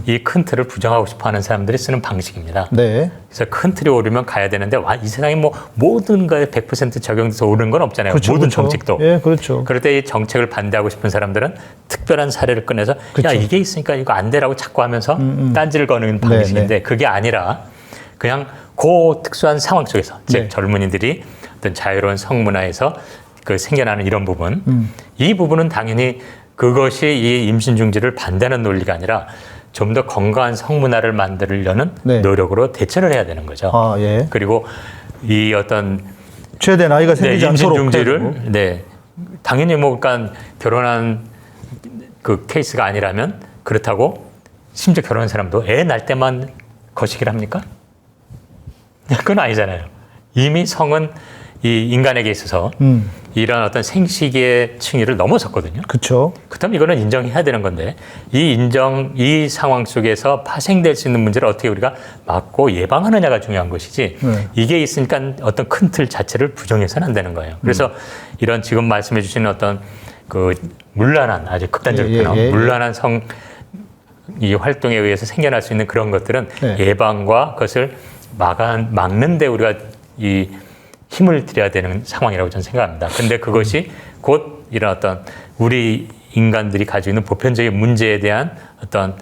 이 큰 틀을 부정하고 싶어 하는 사람들이 쓰는 방식입니다. 네. 그래서 큰 틀이 오르면 가야 되는데 이 세상에 뭐 모든 거에 100% 적용돼서 오르는 건 없잖아요. 그렇죠, 모든 그렇죠. 정책도. 예, 그렇죠. 그럴 때 이 정책을 반대하고 싶은 사람들은 특별한 사례를 꺼내서 그렇죠. 야 이게 있으니까 이거 안 되라고 자꾸 하면서 딴지를 거는 방식인데 그게 아니라 그냥 그 특수한 상황 속에서 즉 네. 젊은이들이 어떤 자유로운 성문화에서 생겨나는 이런 부분 이 부분은 당연히 그것이 이 임신 중지를 반대하는 논리가 아니라 좀 더 건강한 성문화를 만들려는 네. 노력으로 대처를 해야 되는 거죠. 아, 예. 그리고 이 어떤 최대 나이가 생기지 임신 않도록 중지를 해야 되고. 당연히 뭐 그러니까 결혼한 그 케이스가 아니라면 그렇다고 심지어 결혼한 사람도 애 낳을 때만 거시기를 합니까? 그건 아니잖아요. 이미 성은 이 인간에게 있어서 이런 어떤 생식의 층위를 넘어섰거든요. 그렇죠. 그렇다면 이거는 인정해야 되는 건데 이 상황 속에서 파생될 수 있는 문제를 어떻게 우리가 막고 예방하느냐가 중요한 것이지 네. 이게 있으니까 어떤 큰 틀 자체를 부정해서는 안 되는 거예요. 그래서 이런 지금 말씀해 주시는 어떤 그 문란한 아주 극단적 표현, 문란한 이 활동에 의해서 생겨날 수 있는 그런 것들은 네. 예방과 그것을 막는데 우리가 이 힘을 들여야 되는 상황이라고 저는 생각합니다. 근데 그것이 곧 이런 어떤 우리 인간들이 가지고 있는 보편적인 문제에 대한 어떤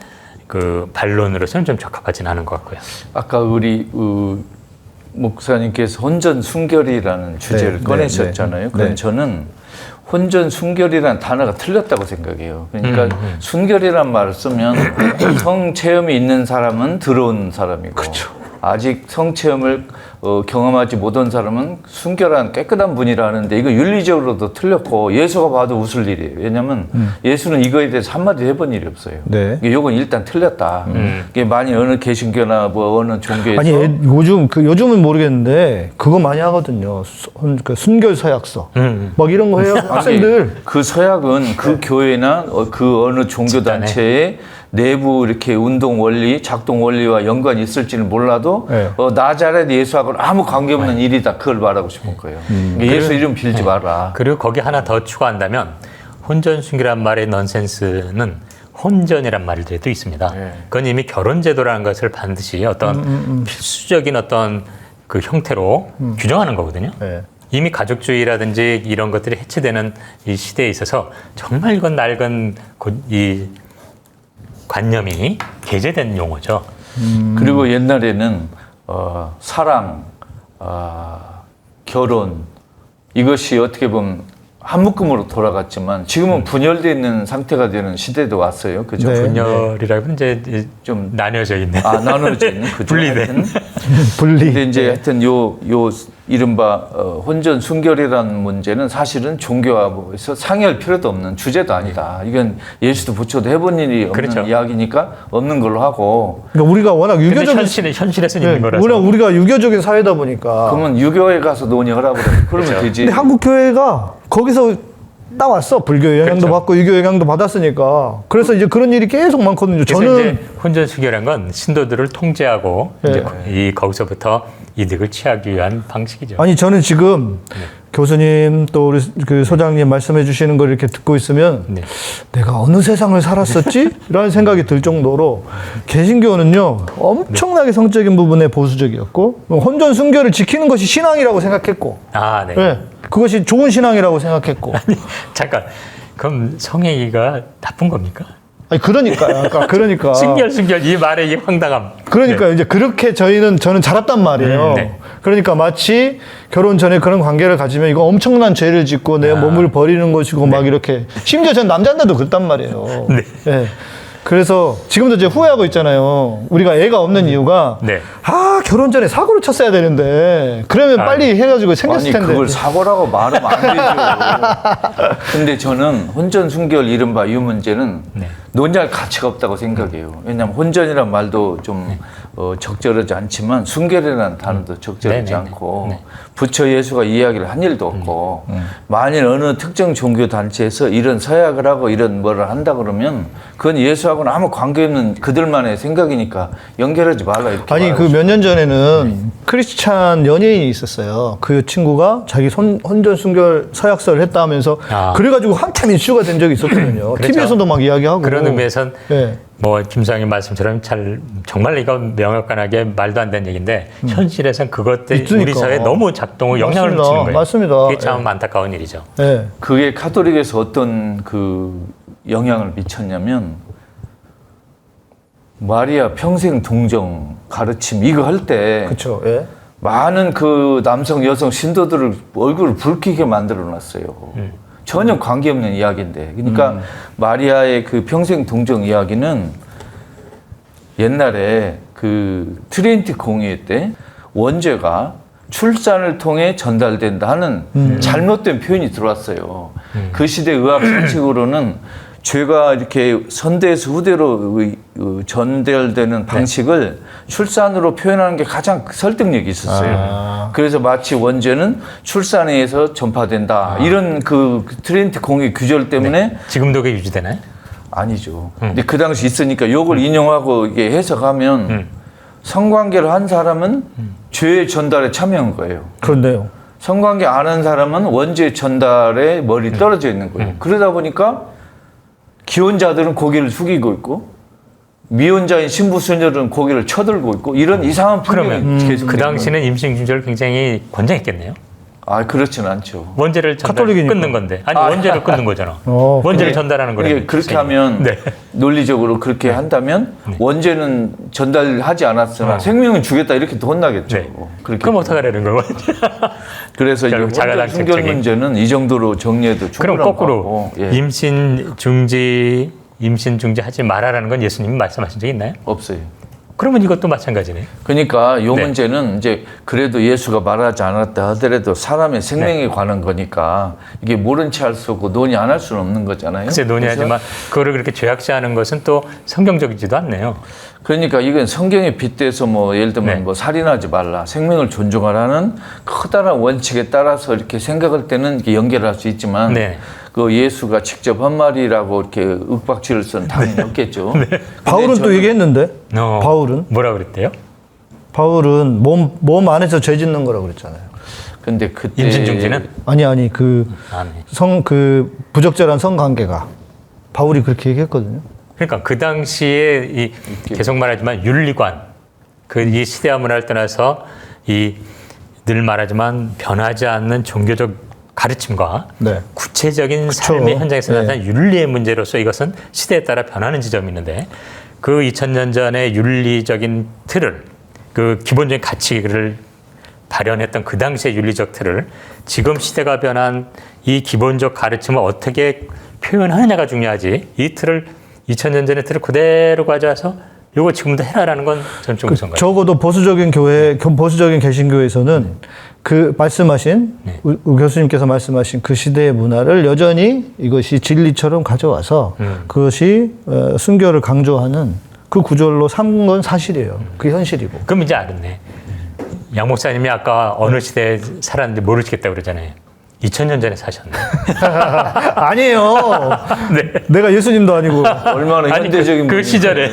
그 반론으로서는 좀 적합하지는 않은 것 같고요. 아까 우리 목사님께서 혼전 순결이라는 주제를 네, 꺼내셨잖아요. 네, 그럼 네. 저는 혼전 순결이라는 단어가 틀렸다고 생각해요. 그러니까 순결이란 말을 쓰면 성 체험이 있는 사람은 들어온 사람이고 아직 성 체험을 경험하지 못한 사람은 순결한 깨끗한 분이라 하는데 이거 윤리적으로도 틀렸고 예수가 봐도 웃을 일이에요. 왜냐하면 예수는 이거에 대해서 한마디 해본 일이 없어요. 네. 이건 일단 틀렸다. 이게 많이 어느 개신교나 뭐 어느 종교에서 아니 요즘은 모르겠는데 그거 많이 하거든요. 그 순결 서약서 막 이런 거 해요. 학생들. 그 서약은 그 교회나 그 어느 종교 단체의 내부 이렇게 운동 원리, 작동 원리와 연관이 있을지는 몰라도 네. 나자렛 예수하고는 아무 관계없는 일이다. 그걸 말하고 싶은 거예요. 예수 이름 빌지 마라. 그리고 거기 하나 더 추가한다면 혼전순결한 말의 넌센스는 혼전이란 말도 있습니다. 그건 이미 결혼제도라는 것을 반드시 어떤 필수적인 어떤 그 형태로 규정하는 거거든요. 네. 이미 가족주의라든지 이런 것들이 해체되는 이 시대에 있어서 정말 이건 낡은 이 관념이 게재된 용어죠. 그리고 옛날에는 사랑, 결혼 이것이 어떻게 보면 한 묶음으로 돌아갔지만 지금은 분열되어 있는 상태가 되는 시대도 왔어요. 그죠? 네. 분열이라면 이제 좀 나뉘어져 있는. 나눠져 있는. 그죠? 분리된. 하여튼 분리. 근데 이제 하여튼 요 이른바 혼전 순결이라는 문제는 사실은 종교와 뭐에서 상의할 필요도 없는 주제도 아니다. 이건 예수도 부처도 해본 일이 없는 그렇죠. 이야기니까 없는 걸로 하고. 그러니까 우리가 워낙 근데 유교적인 현실에서 네, 있는 거라서. 우리가 유교적인 사회다 보니까. 그러면 유교에 가서 논의하라 그래. 그러면 그렇죠. 되지. 근데 한국 교회가 거기서 따왔어. 불교 영향도 그렇죠. 받고 유교 영향도 받았으니까. 그래서 이제 그런 일이 계속 많거든요. 그래서 저는 이제 혼전수결한 건 신도들을 통제하고 네. 이제 이 거기서부터 이득을 취하기 위한 방식이죠. 아니 저는 지금 교수님 또 우리 그 소장님 말씀해 주시는 걸 이렇게 듣고 있으면 네. 내가 어느 세상을 살았었지? 라는 생각이 들 정도로 개신교는요 엄청나게 성적인 부분에 보수적이었고 혼전 순결을 지키는 것이 신앙이라고 생각했고 아, 네. 네, 그것이 좋은 신앙이라고 생각했고 잠깐. 그럼 성행위가 나쁜 겁니까? 아니 그러니까 순결 이 말의 이 황당함. 그러니까 이제 그렇게 저는 자랐단 말이에요. 네. 그러니까 마치 결혼 전에 그런 관계를 가지면 이거 엄청난 죄를 짓고 내 몸을 버리는 것이고 막 이렇게 심지어 전 남자인데도 그랬단 말이에요. 네. 네. 그래서 지금도 이제 후회하고 있잖아요. 우리가 애가 없는 이유가 네. 결혼 전에 사고를 쳤어야 되는데 그러면 빨리 해가지고 생겼을 아니 텐데. 그걸 사고라고 말하면 안 되죠. 근데 저는 혼전 순결 이른바 이 문제는 논의할 가치가 없다고 생각해요. 왜냐하면 혼전이란 말도 좀 적절하지 않지만 순결이라는 단어도 적절하지 네네네. 않고 네. 부처 예수가 이야기를 한 일도 없고 만일 어느 특정 종교 단체에서 이런 서약을 하고 이런 뭐를 한다 그러면 그건 예수하고는 아무 관계없는 그들만의 생각이니까 연결하지 말라 이렇게 아니 말하고 그 몇 년 전에는 크리스찬 연예인이 있었어요. 그 친구가 자기 혼전 순결 서약서를 했다 하면서 그래가지고 한참 이슈가 된 적이 있었거든요. 그렇죠. TV에서도 막 이야기하고. 그런 의미에선 네. 뭐 김수장님 말씀처럼 정말 이거 명확하게 말도 안 되는 얘기인데 현실에선 그것들이 있으니까. 우리 사회에 너무 작동을 영향을 맞습니다. 미치는 거예요. 맞습니다. 그게 참 안타까운 일이죠. 네. 그게 카톨릭에서 어떤 그 영향을 미쳤냐면 마리아 평생 동정 가르침 이거 할 때 그렇죠. 예. 많은 그 남성 여성 신도들을 얼굴을 붉히게 만들어 놨어요. 전혀 관계없는 이야기인데. 그러니까 마리아의 그 평생 동정 이야기는 옛날에 그 트리니티 공의회 때 원죄가 출산을 통해 전달된다 하는 잘못된 표현이 들어왔어요. 그 시대 의학 상식으로는 죄가 이렇게 선대에서 후대로 전달되는 방식을 출산으로 표현하는 게 가장 설득력이 있었어요. 그래서 마치 원죄는 출산에 의해서 전파된다. 이런 그 트리니티 공의 규절 때문에 지금도 그게 유지되나요? 아니죠. 근데 그 당시 있으니까 이걸 인용하고 이게 해석하면 성관계를 한 사람은 죄의 전달에 참여한 거예요. 그런데요. 성관계 안 한 사람은 원죄 전달에 멀리 떨어져 있는 거예요. 그러다 보니까 기혼자들은 고개를 숙이고 있고 미혼자인 신부수녀들은 고개를 쳐들고 있고 이런 이상한 그러면 풍경이 계속 그 당시는 임신 중절 굉장히 권장했겠네요. 아, 그렇진 않죠. 원죄를 카톨릭이니까. 끊는 건데. 아니, 원죄를 끊는 거잖아. 어, 원죄를 전달하는 거래. 이게 그렇게 하면 네. 논리적으로 그렇게 한다면 원죄는 전달하지 않았으나 생명은 주겠다 이렇게 또 혼나겠죠. 네. 그렇게. 그럼 어떡하라는 거고? 그래서 이제 결국 혼전 순결 자가당착적인. 문제는 이 정도로 정리해도 그럼 충분한 거꾸로 거고. 예. 임신 중지 하지 말아라는 건 예수님이 말씀하신 적 있나요? 없어요. 그러면 이것도 마찬가지네. 그러니까 이 네. 문제는 이제 그래도 예수가 말하지 않았다 하더라도 사람의 생명에 관한 거니까 이게 모른 채 할 수 없고 논의 안 할 수는 없는 거잖아요. 글쎄 논의하지만 그거를 그렇게 죄악시하는 것은 또 성경적이지도 않네요. 그러니까 이건 성경에 빗대서 뭐 예를 들면 네. 뭐 살인하지 말라, 생명을 존중하라는 커다란 원칙에 따라서 이렇게 생각할 때는 이렇게 연결할 수 있지만 네. 그 예수가 직접 한 말이라고 이렇게 윽박지를 쓴 당연히 없겠죠. 근데 바울은 또 저는 얘기했는데 바울은 뭐라 그랬대요? 바울은 몸 안에서 죄 짓는 거라고 그랬잖아요. 근데 그때 임신 중지는? 아니 그 네. 부적절한 성관계가 바울이 그렇게 얘기했거든요. 그러니까 그 당시에 이 계속 말하지만 윤리관 그 이 시대와 문화를 떠나서 이 늘 말하지만 변하지 않는 종교적 가르침과 네. 구체적인 삶의 현장에서 네. 나타나는 윤리의 문제로서 이것은 시대에 따라 변하는 지점이 있는데 그 2000년 전의 윤리적인 틀을 그 기본적인 가치를 발현했던 그 당시의 윤리적 틀을 지금 시대가 변한 이 기본적 가르침을 어떻게 표현하느냐가 중요하지 이 틀을 2000년 전의 틀을 그대로 가져와서 이거 지금도 해라라는 건 전 좀 무서운 거예요. 적어도 보수적인 개신교에서는 그 말씀하신 우 교수님께서 말씀하신 그 시대의 문화를 여전히 이것이 진리처럼 가져와서 그것이 순교를 강조하는 그 구절로 삼은 건 사실이에요. 그게 현실이고. 그럼 이제 알았네. 양 목사님이 아까 어느 시대에 살았는지 모르시겠다고 그러잖아요. 2000년 전에 사셨네. 아니에요. 네. 내가 예수님도 아니고. 얼마나 아니, 현대적인 그 시절에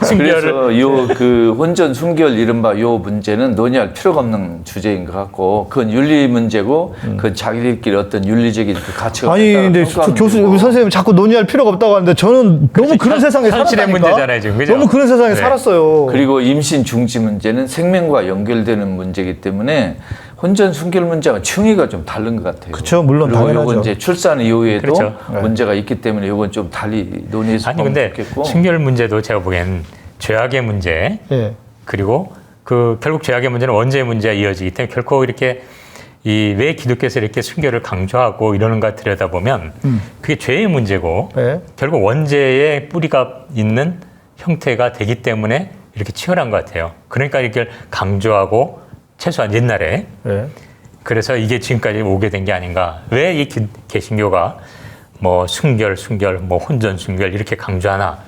순결을 그래서 요 그 혼전 순결 이른바 요 문제는 논의할 필요가 없는 주제인 것 같고 그건 윤리 문제고 그건 자기들끼리 어떤 윤리적인 그 가치가 아니 근데 평가하는 교수 거고. 우리 선생님 자꾸 논의할 필요가 없다고 하는데 저는 너무 그런 세상에 현실의 살았다니까. 문제잖아요, 지금. 그죠? 너무 그런 세상에 네. 살았어요. 그리고 임신 중지 문제는 생명과 연결되는 문제이기 때문에 혼전 순결 문제가 층위가 좀 다른 것 같아요. 그렇죠, 물론 그리고 당연하죠. 요건 이제 출산 이후에도 그렇죠. 문제가 있기 때문에 요건 좀 달리 논의해서 아니 보면 근데 좋겠고. 순결 문제도 제가 보기엔 죄악의 문제 예. 그리고 그 결국 죄악의 문제는 원죄의 문제와 이어지기 때문에 결코 이렇게 이 왜 기독교에서 이렇게 순결을 강조하고 이러는가 들여다보면 그게 죄의 문제고 네. 결국 원죄의 뿌리가 있는 형태가 되기 때문에 이렇게 치열한 것 같아요. 그러니까 이렇게 강조하고 최소한 옛날에 예. 그래서 이게 지금까지 오게 된 게 아닌가. 왜 이 개신교가 뭐 순결, 뭐 혼전 순결 이렇게 강조하나.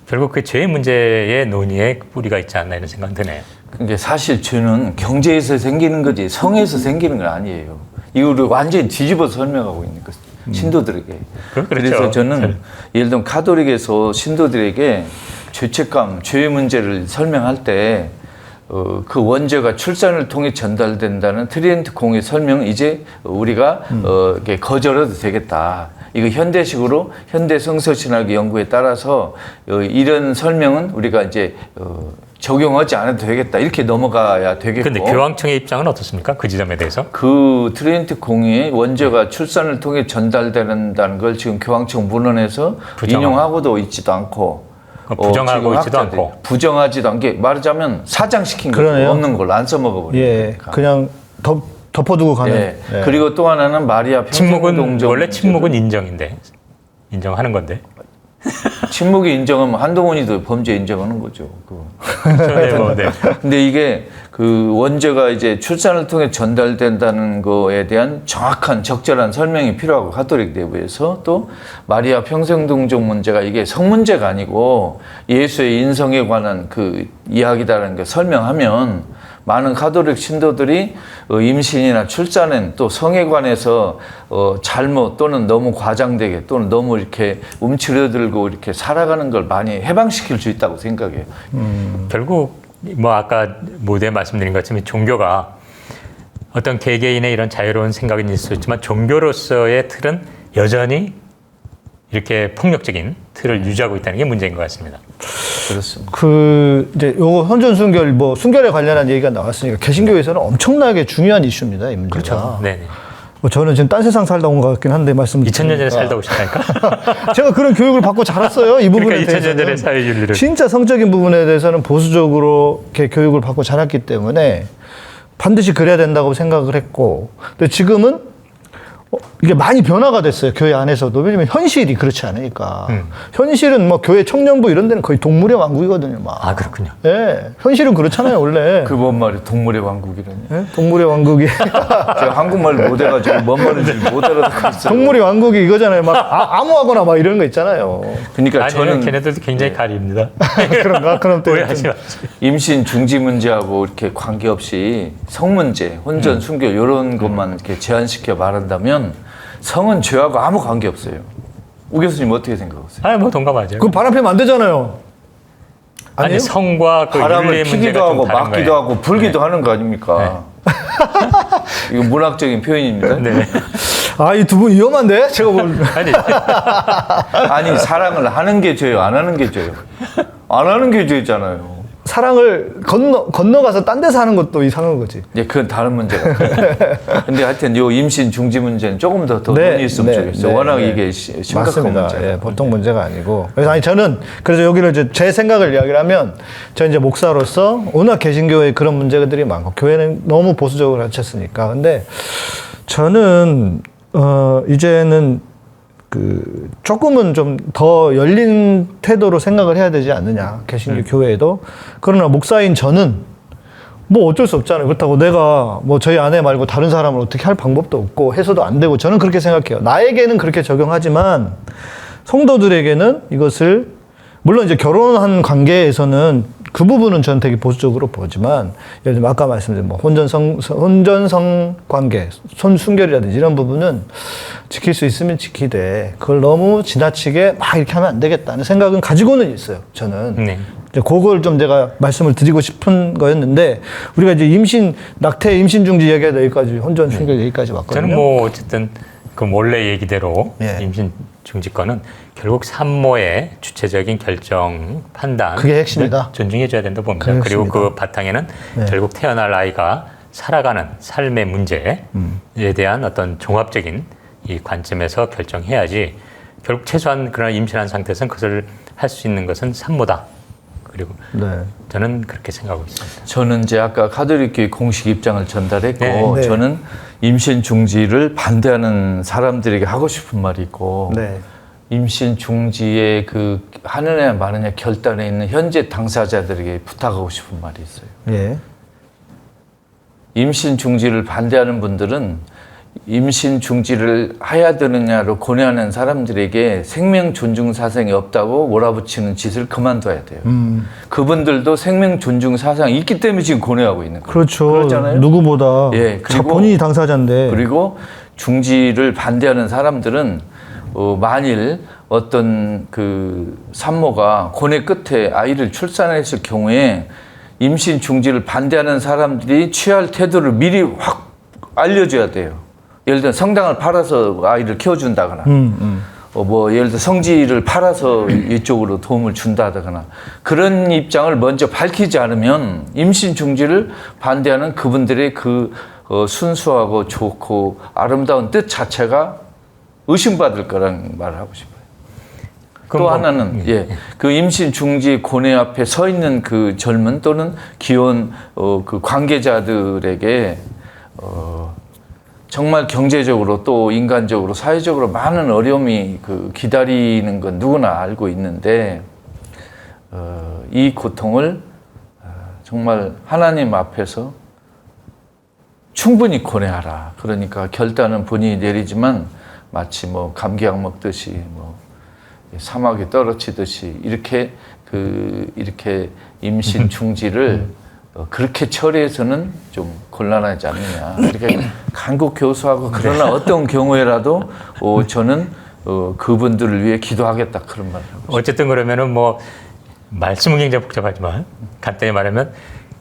결국 그 죄의 문제의 논의에 뿌리가 있지 않나 이런 생각 드네요. 근데 사실 죄는 경제에서 생기는 거지 성에서 생기는 건 아니에요. 이거를 완전히 뒤집어서 설명하고 있는 거죠. 신도들에게. 그렇죠. 그래서 저는 예를 들면 가톨릭에서 신도들에게 죄책감, 죄의 문제를 설명할 때 그 원죄가 출산을 통해 전달된다는 트리엔트 공의 설명은 이제 우리가 이렇게 거절해도 되겠다. 이거 현대식으로 현대 성서신학의 연구에 따라서 이런 설명은 우리가 이제 적용하지 않아도 되겠다. 이렇게 넘어가야 되겠고. 근데 교황청의 입장은 어떻습니까? 그 지점에 대해서? 그 트리엔트 공의 원죄가 출산을 통해 전달된다는 걸 지금 교황청 문헌에서 인용하고도 있지도 않고 부정하고 있지도 않고 부정하지도 않게 말하자면 사장시킨 거 없는 걸로 안 써먹어버리니까. 예, 그냥 덮어두고 가는. 예. 예. 그리고 또 하나는 마리아 침묵은 원래 침묵은 인정인데 인정하는 건데. 침묵이 인정하면 한동훈이도 범죄 인정하는 거죠. 네. 근데 이게 그 원죄가 이제 출산을 통해 전달된다는 거에 대한 정확한 적절한 설명이 필요하고 가톨릭 내부에서 또 마리아 평생동정 문제가 이게 성 문제가 아니고 예수의 인성에 관한 그 이야기다라는 걸 설명하면 많은 가톨릭 신도들이 임신이나 출산엔 또 성에 관해서 잘못 또는 너무 과장되게 또는 너무 이렇게 움츠러들고 이렇게 살아가는 걸 많이 해방시킬 수 있다고 생각해요. 결국 뭐 아까 모두에 말씀드린 것처럼 종교가 어떤 개개인의 이런 자유로운 생각은 있을 수 있지만 종교로서의 틀은 여전히 이렇게 폭력적인 틀을 유지하고 있다는 게 문제인 것 같습니다. 그렇습니다. 이제 요거 혼전 순결 뭐 순결에 관련한 얘기가 나왔으니까 개신교에서는 엄청나게 중요한 이슈입니다, 이 문제가. 그렇죠. 네네. 뭐 저는 지금 딴 세상 살다 온 것 같긴 한데 말씀 2000년 전에 살다 오셨다니까. 제가 그런 교육을 받고 자랐어요. 이 부분에 그러니까 2000년 전의 대해서는 사회윤리를. 진짜 성적인 부분에 대해서는 보수적으로 이렇게 교육을 받고 자랐기 때문에 반드시 그래야 된다고 생각을 했고, 근데 지금은 이게 많이 변화가 됐어요. 교회 안에서도. 왜냐면 현실이 그렇지 않으니까. 현실은 뭐 교회 청년부 이런 데는 거의 동물의 왕국이거든요. 막. 아, 그렇군요. 예. 현실은 그렇잖아요, 원래. 그 뭔 말이 동물의 왕국이라니. 예? 동물의 왕국이. 제가 한국말을 못해가지고 뭔 말인지 못 알아듣고 있어요. 동물의 왕국이 이거잖아요. 막 아무하거나 막 이런 거 있잖아요. 그러니까 아니요, 저는 걔네들도 굉장히 가리입니다. 그런가? 그럼 또 오해하지 마세요. 임신 중지 문제하고 이렇게 관계없이 성 문제, 혼전, 순결 이런 것만 이렇게 제한시켜 말한다면 성은 죄하고 아무 관계 없어요. 우 교수님 어떻게 생각하세요? 아, 뭐 동감하죠. 그럼 바람 피면 안 되잖아요. 아니, 아니에요? 성과 그 바람을 윤리의 문제가 피기도 좀 하고 다른 막기도 거예요. 하고 불기도 하는 거 아닙니까? 이거 문학적인 표현입니다. 네. 아, 이 두 분 위험한데? 제가 뭘. 아니, 아니 사랑을 하는 게 죄요, 안 하는 게 죄요. 안 하는 게 죄잖아요. 사랑을 건너가서 딴 데서 하는 것도 이상한 거지. 예, 그건 다른 문제 같아요. 근데 하여튼 요 임신 중지 문제는 조금 더 논의 있으면 좋겠어요. 워낙 이게 심각한 맞습니다. 문제예요. 예, 보통 문제가 아니고. 그래서 아니 저는 그래서 여기를 이제 제 생각을 이야기를 하면 저 이제 목사로서 워낙 개신교에 그런 문제들이 많고 교회는 너무 보수적으로 가르쳤으니까. 근데 저는 이제는 그 조금은 좀 더 열린 태도로 생각을 해야 되지 않느냐, 개신교 교회에도. 그러나 목사인 저는 뭐 어쩔 수 없잖아요. 그렇다고 내가 뭐 저희 아내 말고 다른 사람을 어떻게 할 방법도 없고 해서도 안 되고, 저는 그렇게 생각해요. 나에게는 그렇게 적용하지만 성도들에게는 이것을, 물론 이제 결혼한 관계에서는 그 부분은 저는 되게 보수적으로 보지만, 예를 들면 아까 말씀드린 뭐 혼전성 관계, 손순결이라든지 이런 부분은 지킬 수 있으면 지키되, 그걸 너무 지나치게 막 이렇게 하면 안 되겠다는 생각은 가지고는 있어요, 저는. 네. 이제 그걸 좀 제가 말씀을 드리고 싶은 거였는데, 우리가 이제 낙태 임신 중지 얘기가 여기까지, 혼전 순결 얘기까지 왔거든요. 저는 뭐 어쨌든 그 원래 얘기대로 예. 임신 중지권은 결국 산모의 주체적인 결정, 판단, 그게 핵심이다. 존중해줘야 된다고 봅니다. 그게 그리고 핵심이다. 그 바탕에는 네. 결국 태어날 아이가 살아가는 삶의 문제에 대한 어떤 종합적인 이 관점에서 결정해야지, 결국 최소한 그러나 임신한 상태에서는 그것을 할 수 있는 것은 산모다. 그리고 네. 저는 그렇게 생각하고 있습니다. 저는 이제 아까 가톨릭교회 공식 입장을 전달했고, 네. 네. 저는 임신 중지를 반대하는 사람들에게 하고 싶은 말이 있고, 네. 임신 중지에 그 하느냐 마느냐 결단에 있는 현재 당사자들에게 부탁하고 싶은 말이 있어요. 예. 임신 중지를 반대하는 분들은 임신 중지를 해야 되느냐로 고뇌하는 사람들에게 생명 존중 사상이 없다고 몰아붙이는 짓을 그만둬야 돼요. 그분들도 생명 존중 사상이 있기 때문에 지금 고뇌하고 있는 거예요. 그렇죠. 그렇잖아요. 누구보다. 예, 자, 그리고- 본인이 당사자인데. 그리고 중지를 반대하는 사람들은 만일 어떤 그 산모가 고뇌 끝에 아이를 출산했을 경우에 임신 중지를 반대하는 사람들이 취할 태도를 미리 확 알려줘야 돼요. 예를 들어 성당을 팔아서 아이를 키워준다거나, 뭐 예를 들어 성지를 팔아서 이쪽으로 도움을 준다거나, 그런 입장을 먼저 밝히지 않으면 임신 중지를 반대하는 그분들의 그 순수하고 좋고 아름다운 뜻 자체가 의심받을 거라는 말을 하고 싶어요. 그럼 또 뭐- 하나는 그 임신 중지 고뇌 앞에 서 있는 그 젊은 또는 귀여운 그 관계자들에게 정말 경제적으로 또 인간적으로 사회적으로 많은 어려움이 그 기다리는 건 누구나 알고 있는데, 이 고통을 정말 하나님 앞에서 충분히 고뇌하라. 그러니까 결단은 본인이 내리지만 마치 뭐 감기약 먹듯이 뭐 사막에 떨어지듯이 이렇게 임신 중지를 그렇게 처리해서는 좀 곤란하지 않느냐. 이렇게 간곡 교수하고, 그러나 어떤 경우에라도 저는 그분들을 위해 기도하겠다, 그런 말을 하고 싶어요. 어쨌든 그러면은 뭐 말씀은 굉장히 복잡하지만 간단히 말하면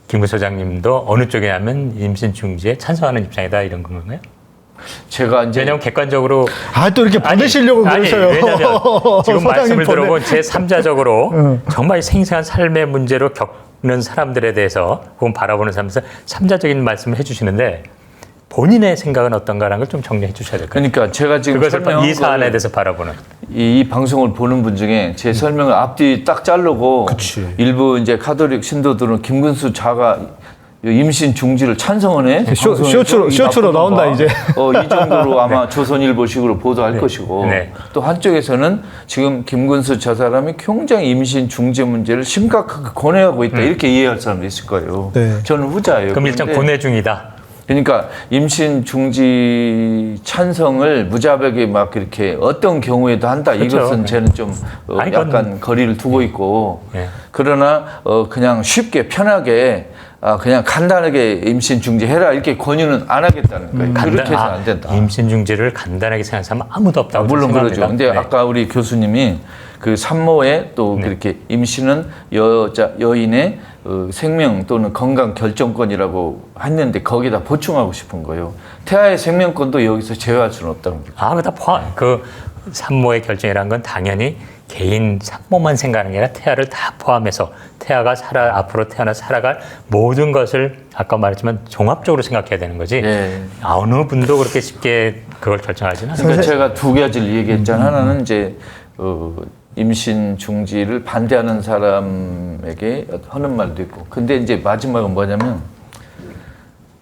김구 소장님도 어느 쪽에 하면 임신 중지에 찬성하는 입장이다, 이런 건가요? 제가 이제 왜냐하면 객관적으로 아, 또 이렇게 보내시려고 그러셔요. 왜냐하면 지금 소장님 말씀을 보내- 들어본 제 3자적으로 정말 생생한 삶의 문제로 겪는 사람들에 대해서 혹은 바라보는 사람에서 3자적인 말씀을 해주시는데 본인의 생각은 어떤가라는 걸 좀 정리해 주셔야 될 것 같아요. 그러니까 제가 지금 그것을 설명한 이 사안에 거를 대해서 바라보는. 이 방송을 보는 분 중에 제 설명을 앞뒤 딱 자르고 그치. 일부 이제 가톨릭 신도들은 김근수 자가 임신 중지를 찬성하네. 쇼츠로 나온다, 이제. 이 정도로 아마 조선일보식으로 보도할 것이고 네. 또 한쪽에서는 지금 김근수 저 사람이 굉장히 임신 중지 문제를 심각하게 권해하고 있다 이렇게 이해할 사람도 있을 거예요. 네. 저는 후자예요. 그럼 일단 그런데 고뇌 중이다. 그러니까 임신 중지 찬성을 무자백에 막 이렇게 어떤 경우에도 한다. 그렇죠. 이것은 저는 좀 아니, 약간 거리를 두고 있고 네. 그러나 그냥 쉽게 편하게 그냥 간단하게 임신 중지해라 이렇게 권유는 안 하겠다는 거예요. 그렇게 해서는 안 된다. 임신 중지를 간단하게 생각하는 사람은 아무도 없다고 물론 생각합니다. 그러죠. 근데 네. 아까 우리 교수님이 그 산모의 또 그렇게 임신은 여인의 생명 또는 건강 결정권이라고 했는데 거기다 보충하고 싶은 거예요. 태아의 생명권도 여기서 제외할 수는 없다는 거죠. 그거 다 포함. 그 산모의 결정이라는 건 당연히 개인 산모만 생각하는 게 아니라 태아를 다 포함해서 태아가 앞으로 태어나 살아갈 모든 것을 아까 말했지만 종합적으로 생각해야 되는 거지. 예. 어느 분도 그렇게 쉽게 그걸 결정하지는 않아요. 그러니까 제가 두 가지를 얘기했잖아요. 하나는 이제 임신 중지를 반대하는 사람에게 하는 말도 있고. 근데 이제 마지막은 뭐냐면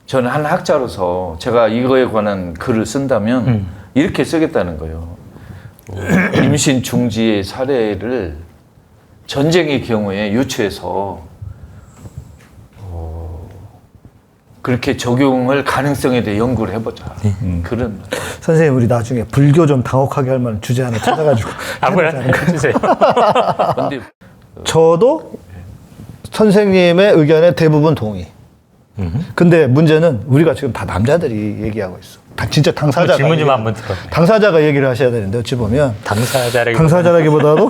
저는 한 학자로서 제가 이거에 관한 글을 쓴다면 이렇게 쓰겠다는 거예요. 임신 중지의 사례를 전쟁의 경우에 유추해서 그렇게 적용할 가능성에 대해 연구를 해보자. 그런 선생님, 우리 나중에 불교 좀 당혹하게 할 만한 주제 하나 찾아가지고. 아무나 해주세요. 근데 저도 선생님의 의견에 대부분 동의. 근데 문제는 우리가 지금 다 남자들이 얘기하고 있어. 진짜 당사자가. 질문 좀 한번 들어. 당사자가 얘기를 하셔야 되는데 어찌 보면 당사자라기보다도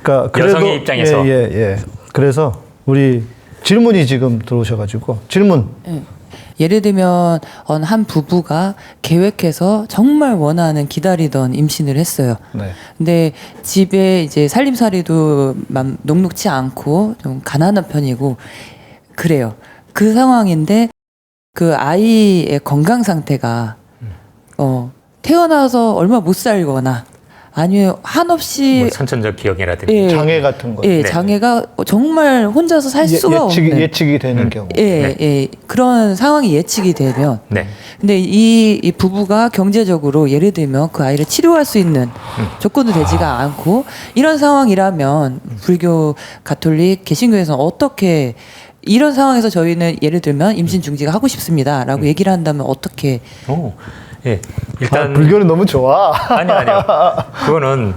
그러니까 그래도 여성의 입장에서. 예. 그래서 우리 질문이 지금 들어오셔가지고 질문. 예를 들면 한 부부가 계획해서 정말 원하는 기다리던 임신을 했어요. 네. 근데 집에 이제 살림살이도 녹록치 않고 좀 가난한 편이고 그래요. 그 상황인데 그 아이의 건강 상태가 태어나서 얼마 못 살거나 아니면 한없이 뭐 선천적 기형이라든지 예, 장애 같은 거. 예, 네. 장애가 정말 혼자서 살 수가 없는 예측이 되는 경우. 예, 그런 상황이 예측이 되면 네. 근데 이 부부가 경제적으로 예를 들면 그 아이를 치료할 수 있는 조건도 되지가 않고 이런 상황이라면 불교, 가톨릭, 개신교에서는 어떻게 이런 상황에서 저희는 예를 들면 임신 중지가 하고 싶습니다라고 얘기를 한다면 어떻게 예. 일단 불교는 너무 좋아. 아니요. 그거는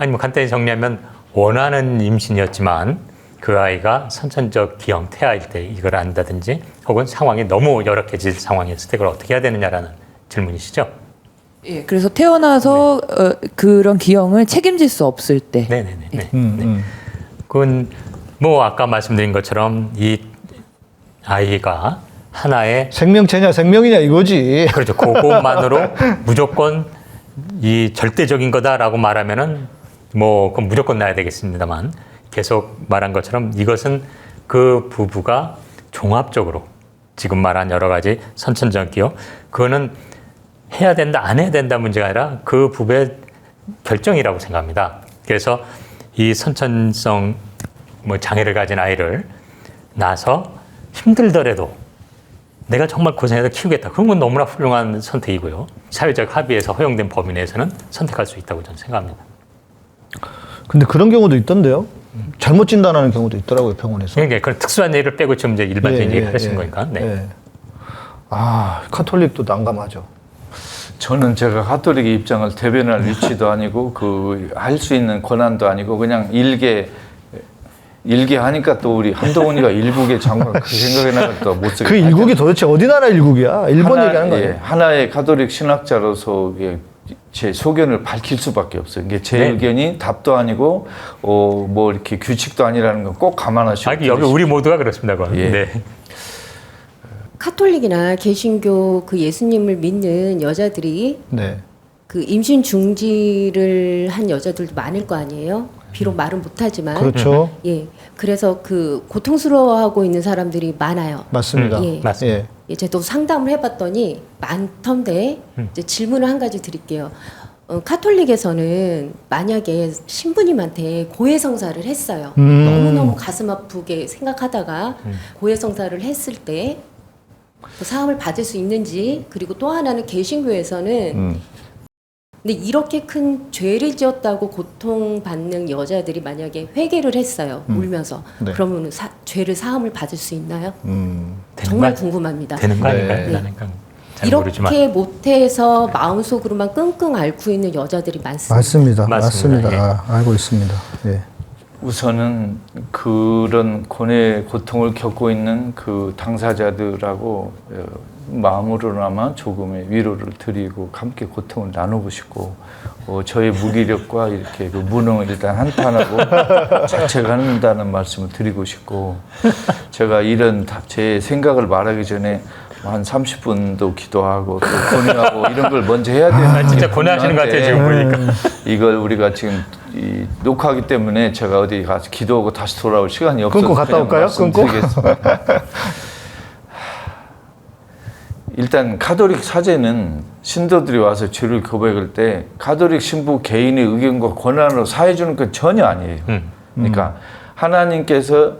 뭐 간단히 정리하면 원하는 임신이었지만 그 아이가 선천적 기형 태아일 때 이걸 안다든지 혹은 상황이 너무 열악해질 상황이었을 때 그걸 어떻게 해야 되느냐라는 질문이시죠? 예, 그래서 태어나서 그런 기형을 책임질 수 없을 때 네네네. 그건 뭐 아까 말씀드린 것처럼 이 아이가 하나의 생명체냐 생명이냐 이거지. 그렇죠. 그것만으로 무조건 이 절대적인 거다라고 말하면은 뭐 그건 무조건 나야 되겠습니다만 계속 말한 것처럼 이것은 그 부부가 종합적으로 지금 말한 여러 가지 선천적 기형 그거는 해야 된다 안 해야 된다 문제가 아니라 그 부부의 결정이라고 생각합니다. 그래서 이 선천성 뭐 장애를 가진 아이를 낳아서 힘들더라도 내가 정말 고생해서 키우겠다. 그런 건 너무나 훌륭한 선택이고요. 사회적 합의에서 허용된 범위 내에서는 선택할 수 있다고 저는 생각합니다. 근데 그런 경우도 있던데요. 잘못 진단하는 경우도 있더라고요, 병원에서. 그러니까 그런 특수한 예를 빼고 지금 이제 일반적인 얘기를 하시는 거니까. 네. 예. 아, 카톨릭도 난감하죠. 저는 제가 가톨릭의 입장을 대변할 위치도 아니고 그 할 수 있는 권한도 아니고 그냥 일개 하니까 또 우리 한동훈이가 일국의 장관 그 생각이 나서 또 못 쓰겠다. 그 일국이 도대체 어디 나라 일국이야? 일본 얘기하는 거예요. 하나의 가톨릭 신학자로서 제 소견을 밝힐 수밖에 없어요. 이게 제 의견이 답도 아니고 뭐 이렇게 규칙도 아니라는 건 꼭 감안하시고. 여기 우리 모두가 그렇습니다. 그건. 예. 네. 카톨릭이나 개신교 그 예수님을 믿는 여자들이 네. 그 임신 중지를 한 여자들도 많을 거 아니에요. 비록 말은 못하지만. 그렇죠. 예. 그래서 그 고통스러워하고 있는 사람들이 많아요. 맞습니다. 예. 맞습니다. 예. 예, 제가 또 상담을 해봤더니 많던데 이제 질문을 한 가지 드릴게요. 카톨릭에서는 만약에 신부님한테 고해성사를 했어요. 너무너무 가슴 아프게 생각하다가 고해성사를 했을 때 그 사함을 받을 수 있는지, 그리고 또 하나는 개신교에서는 근데 이렇게 큰 죄를 지었다고 고통받는 여자들이 만약에 회개를 했어요. 울면서. 네. 그러면 죄를 사함을 받을 수 있나요? 되는 정말 거, 궁금합니다. 되는 거 아닌가요? 네. 나는 잘 모르지만. 이렇게 못해서 마음속으로만 끙끙 앓고 있는 여자들이 많습니다. 맞습니다. 맞습니다. 맞습니다. 아, 알고 있습니다. 예. 우선은 그런 고통을 겪고 있는 그 당사자들하고 마음으로나마 조금의 위로를 드리고 함께 고통을 나누고 싶고, 저의 무기력과 이렇게 그 무능을 일단 한탄하고 자책한다는 말씀을 드리고 싶고, 제가 이런 제 생각을 말하기 전에 한 30분도 기도하고 또 고뇌하고 이런 걸 먼저 해야 되는 아, 진짜 고뇌하시는 것 같아요, 지금 보니까. 이걸 우리가 지금 녹화하기 때문에 제가 어디 가서 기도하고 다시 돌아올 시간이 없어서 끊고 갔다 올까요? 끊고? 일단 카톨릭 사제는 신도들이 와서 죄를 고백할 때 카톨릭 신부 개인의 의견과 권한으로 사해주는 건 전혀 아니에요. 그러니까 하나님께서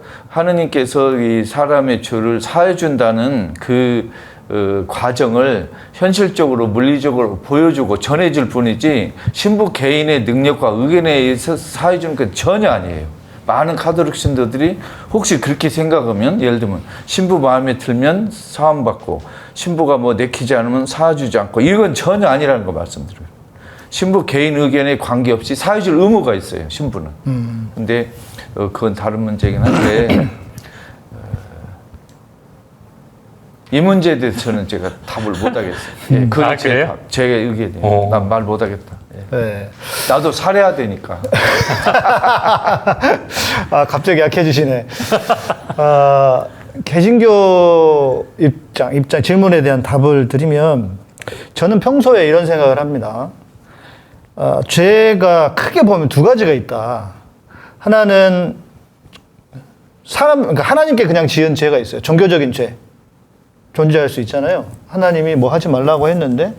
이 사람의 죄를 사해준다는 그 과정을 현실적으로 물리적으로 보여주고 전해줄 뿐이지 신부 개인의 능력과 의견에 의해서 사해주는 건 전혀 아니에요. 많은 카톨릭 신도들이 혹시 그렇게 생각하면, 예를 들면 신부 마음에 들면 사함받고 신부가 뭐 내키지 않으면 사해주지 않고, 이건 전혀 아니라는 거 말씀드려요. 신부 개인 의견에 관계없이 사해줄 의무가 있어요, 신부는. 근데 그건 다른 문제긴 한데 이 문제에 대해서는 제가 답을 못하겠어요. 예, 그건 그래요? 제 의견이에요. 난 말 못하겠다. 예. 네. 나도 살해야 되니까. 아, 갑자기 약해지시네. 아, 개신교 입장, 질문에 대한 답을 드리면, 저는 평소에 이런 생각을 합니다. 죄가 크게 보면 두 가지가 있다. 하나는 그러니까 하나님께 그냥 지은 죄가 있어요. 종교적인 죄. 존재할 수 있잖아요. 하나님이 뭐 하지 말라고 했는데,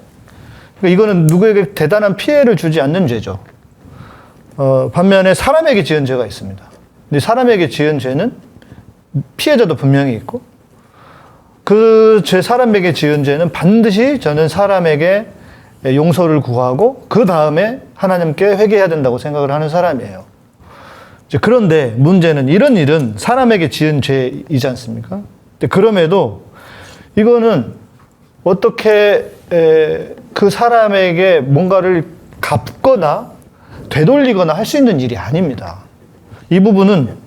그러니까 이거는 누구에게 대단한 피해를 주지 않는 죄죠. 반면에 사람에게 지은 죄가 있습니다. 근데 사람에게 지은 죄는 피해자도 분명히 있고, 그 사람에게 지은 죄는 반드시 저는 사람에게 용서를 구하고 그 다음에 하나님께 회개해야 된다고 생각을 하는 사람이에요. 그런데 문제는 이런 일은 사람에게 지은 죄이지 않습니까? 근데 그럼에도 이거는 어떻게 그 사람에게 뭔가를 갚거나 되돌리거나 할 수 있는 일이 아닙니다. 이 부분은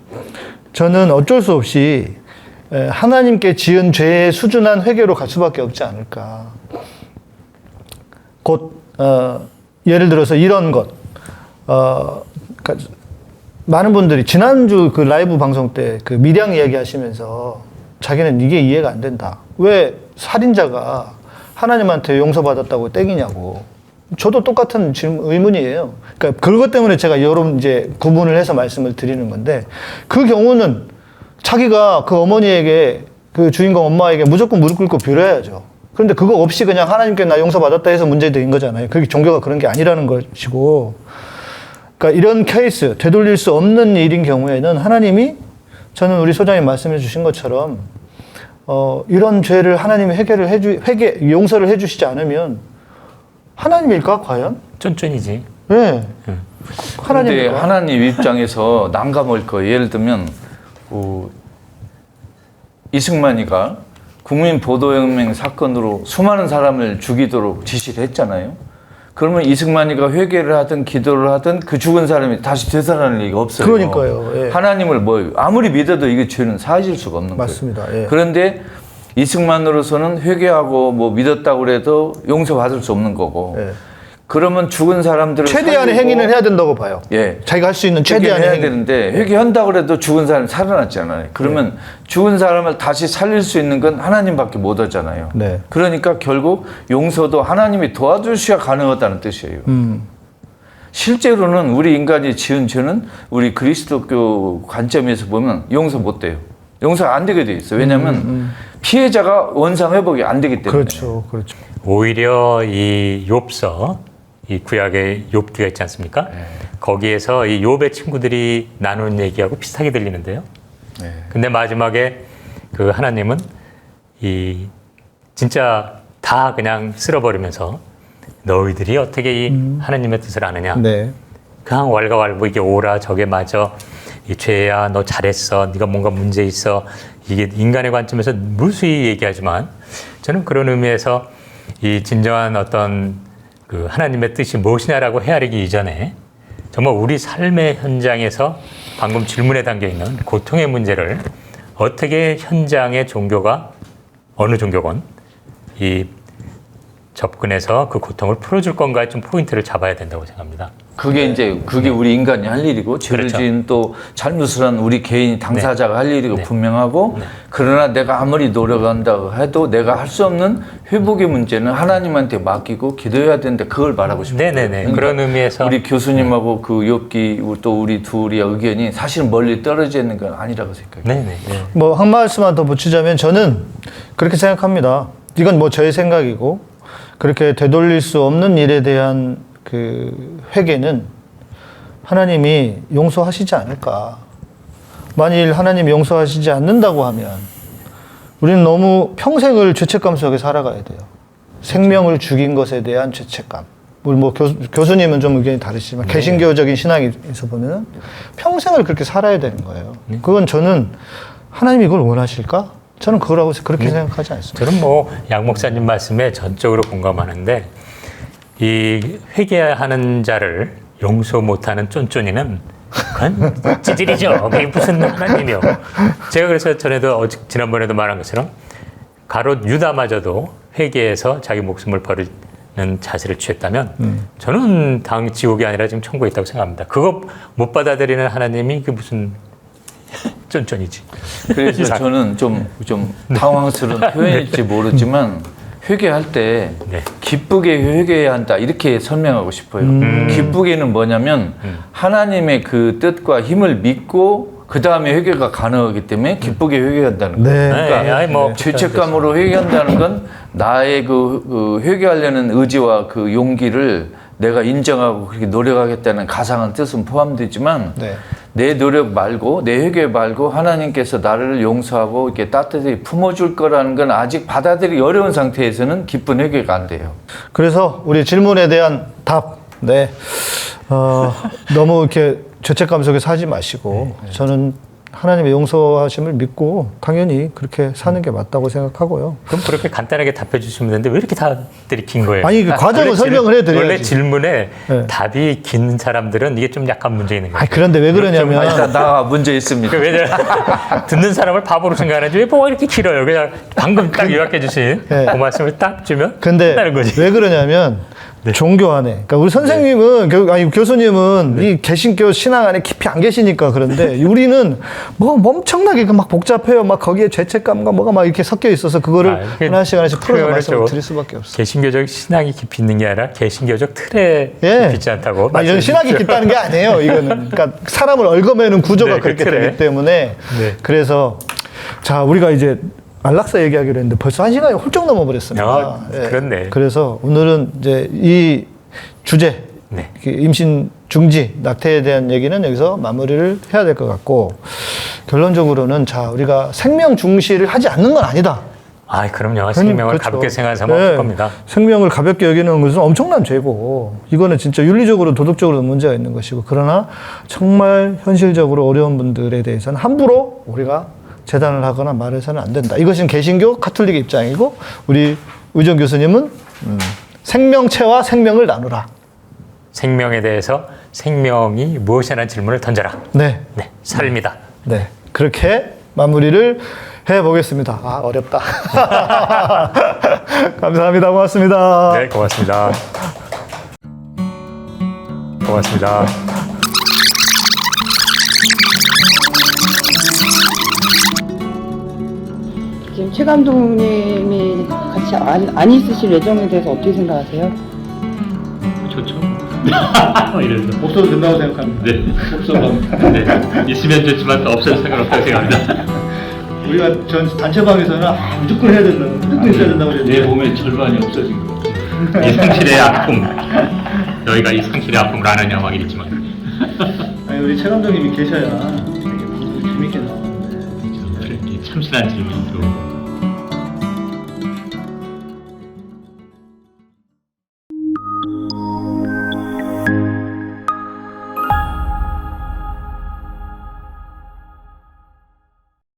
저는 어쩔 수 없이 하나님께 지은 죄의 수준한 회개로 갈 수밖에 없지 않을까. 곧 예를 들어서 이런 것, 그러니까 많은 분들이 지난주 그 라이브 방송 때 그 밀양 이야기 하시면서 자기는 이게 이해가 안 된다. 왜 살인자가 하나님한테 용서받았다고 땡이냐고. 저도 똑같은 의문이에요. 그러니까 그것 때문에 제가 여러 이제 구분을 해서 말씀을 드리는 건데, 그 경우는 자기가 그 어머니에게, 그 주인공 엄마에게 무조건 무릎 꿇고 빌어야죠. 그런데 그거 없이 그냥 하나님께 나 용서받았다 해서 문제된 거잖아요. 그게 종교가 그런 게 아니라는 것이고. 그러니까 이런 케이스, 되돌릴 수 없는 일인 경우에는 하나님이, 저는 우리 소장님 말씀해 주신 것처럼 이런 죄를 하나님이 용서를 해주시지 않으면 하나님일까 과연? 쫀쫀이지. 네. 그런데 하나님 입장에서 난감할 거예요. 예를 들면 이승만이가 국민보도혁명 사건으로 수많은 사람을 죽이도록 지시를 했잖아요. 그러면 이승만이가 회개를 하든 기도를 하든 그 죽은 사람이 다시 되살아날 리가 없어요. 그러니까요. 예. 하나님을 아무리 믿어도 이게 죄는 사해질 수가 없는 맞습니다. 거예요. 예. 그런데 이승만으로서는 회개하고 믿었다고 그래도 용서받을 수 없는 거고, 예. 그러면 죽은 사람들을 최대한의 살리고, 행위는 해야 된다고 봐요. 예. 자기가 할 수 있는 최대한 최대한의 해야 행위. 되는데 회개한다고 해도 죽은 사람이 살아났잖아요. 그러면 죽은 사람을 다시 살릴 수 있는 건 하나님밖에 못 하잖아요. 네. 그러니까 결국 용서도 하나님이 도와주셔야 가능하다는 뜻이에요. 실제로는 우리 인간이 지은 죄는 우리 그리스도교 관점에서 보면 용서 못 돼요. 용서가 안 되게 돼 있어요. 왜냐하면 피해자가 원상 회복이 안 되기 때문에. 그렇죠, 그렇죠. 오히려 이 욥서, 이 구약의 욥기가 있지 않습니까? 거기에서 이 욥의 친구들이 나누는 얘기하고 비슷하게 들리는데요. 근데 마지막에 그 하나님은 이 진짜 다 그냥 쓸어버리면서 너희들이 어떻게 이 하나님의 뜻을 아느냐? 네. 그냥 왈가왈부 이게 오라 저게 맞아 이 죄야 너 잘했어 네가 뭔가 문제 있어 이게 인간의 관점에서 무수히 얘기하지만 저는 그런 의미에서 이 진정한 어떤 그 하나님의 뜻이 무엇이냐라고 헤아리기 이전에 정말 우리 삶의 현장에서 방금 질문에 담겨 있는 고통의 문제를 어떻게 현장의 종교가 어느 종교건 이 접근해서 그 고통을 풀어줄 건가에 좀 포인트를 잡아야 된다고 생각합니다. 그게 이제 그게 우리 인간이 할 일이고 죄를 그렇죠. 지은 또 잘못을 한 우리 개인 당사자가 할 일이고 네. 분명하고 그러나 내가 아무리 노력한다고 해도 내가 할 수 없는 회복의 문제는 하나님한테 맡기고 기도해야 되는데 그걸 말하고 싶어요. 네네네. 그런 의미에서 우리 교수님하고 그 욥기 또 우리 둘이 의견이 사실 멀리 떨어져 있는 건 아니라고 생각해요. 네네. 뭐 한 말씀만 더 붙이자면 저는 그렇게 생각합니다. 이건 뭐 저의 생각이고 그렇게 되돌릴 수 없는 일에 대한 그 회개는 하나님이 용서하시지 않을까. 만일 하나님이 용서하시지 않는다고 하면 우리는 너무 평생을 죄책감 속에 살아가야 돼요. 생명을 죽인 것에 대한 죄책감. 우리 뭐 교수님은 좀 의견이 다르시지만 개신교적인 신앙에서 보면 평생을 그렇게 살아야 되는 거예요. 그건 저는 하나님이 이걸 원하실까? 저는 그거라고 그렇게 생각하지 않습니다. 저는 뭐 양 목사님 말씀에 전적으로 공감하는데 이 회개하는 자를 용서 못하는 쫀쫀이는 그건 찌질이죠. 그게 무슨 하나님이요. 제가 그래서 전에도 지난번에도 말한 것처럼 가롯 유다마저도 회개해서 자기 목숨을 버리는 자세를 취했다면 저는 당 지옥이 아니라 지금 천국에 있다고 생각합니다. 그거 못 받아들이는 하나님이 그 무슨 쫀쫀이지. 그래서 저는 좀 당황스러운 표현일지 모르지만 회개할 때 네. 기쁘게 회개해야 한다 이렇게 설명하고 싶어요. 기쁘게는 뭐냐면 하나님의 그 뜻과 힘을 믿고 그 다음에 회개가 가능하기 때문에 기쁘게 회개한다는 거예요. 네. 그러니까 네, 아니 뭐 죄책감으로 회개한다는 건 나의 그 회개하려는 의지와 그 용기를 내가 인정하고 그렇게 노력하겠다는 가상한 뜻은 포함되지만 네. 내 노력 말고 내 회개 말고 하나님께서 나를 용서하고 이렇게 따뜻하게 품어줄 거라는 건 아직 받아들이기 어려운 상태에서는 기쁜 회개가 안 돼요. 그래서 우리 질문에 대한 답, 네. 너무 이렇게 죄책감 속에 살지 마시고 저는 하나님의 용서하심을 믿고 당연히 그렇게 사는 게 맞다고 생각하고요. 그럼 그렇게 간단하게 답해 주시면 되는데 왜 이렇게 답들이 긴 거예요? 아니, 그 과정을 원래 설명을 해드려야지. 원래 질문에 네. 답이 긴 사람들은 이게 좀 약간 문제 있는 거예요. 아니, 그런데 왜 그러냐면 일단 나 문제 있습니다. 왜냐면 듣는 사람을 바보로 생각하는지 왜 뭐가 이렇게 길어요? 그냥 방금 딱 요약해 주신 네. 그 말씀을 딱 주면 근데 끝나는 거지. 왜 그러냐면 종교 안에 그러니까 우리 선생님은 아니 교수님은 이 개신교 신앙 안에 깊이 안 계시니까 그런데 우리는 뭐 엄청나게 막 복잡해요. 막 거기에 죄책감과 뭐가 막 이렇게 섞여 있어서 그거를 하나씩 하나씩 풀어서 말씀을 드릴 수밖에 없어요. 개신교적 신앙이 깊이 있는 게 아니라 개신교적 틀에 예. 깊지 않다고. 아니, 이건 신학이 깊다는 게 아니에요. 이거는 그러니까 사람을 얽어매는 구조가 네, 그렇게 그 틀에. 되기 때문에 네. 그래서 자 우리가 이제 안락사 얘기하기로 했는데 벌써 1시간이 훌쩍 넘어버렸습니다. 아, 그렇네. 그래서 오늘은 이제 이 주제 네. 임신 중지 낙태에 대한 얘기는 여기서 마무리를 해야 될 것 같고 결론적으로는 자 우리가 생명 중시를 하지 않는 건 아니다. 아, 그럼요. 생명을 그렇죠. 가볍게 생각하는 사람은 없을 겁니다. 생명을 가볍게 여기는 것은 엄청난 죄고 이거는 진짜 윤리적으로 도덕적으로 문제가 있는 것이고 그러나 정말 현실적으로 어려운 분들에 대해서는 함부로 우리가 재단을 하거나 말해서는 안 된다. 이것은 개신교 가톨릭의 입장이고 우리 의정 교수님은 생명체와 생명을 나누라. 생명에 대해서 생명이 무엇이라는 질문을 던져라. 네. 네, 삶이다. 네. 그렇게 마무리를 해보겠습니다. 아, 어렵다. 감사합니다. 고맙습니다. 네, 고맙습니다. 고맙습니다. 지금 최 감독님이 같이 안 있으실 예정에 대해서 어떻게 생각하세요? 좋죠. 이래서 없어도 된다고 생각합니다. 네, 없어도 네, 있으면 좋지만 없어도 상관없다고 생각합니다. 우리가 전 단체방에서는 무조건 해야 된다, 무조건 있어야 된다고 그랬는데 내 몸의 절반이 없어진 것 같아요. 이 상실의 아픔. 너희가 이 상실의 아픔을 아느냐 막 이랬지만. 아니, 우리 최 감독님이 계셔야 되게 재밌게 나오는데 참신한 질문이 들어오고.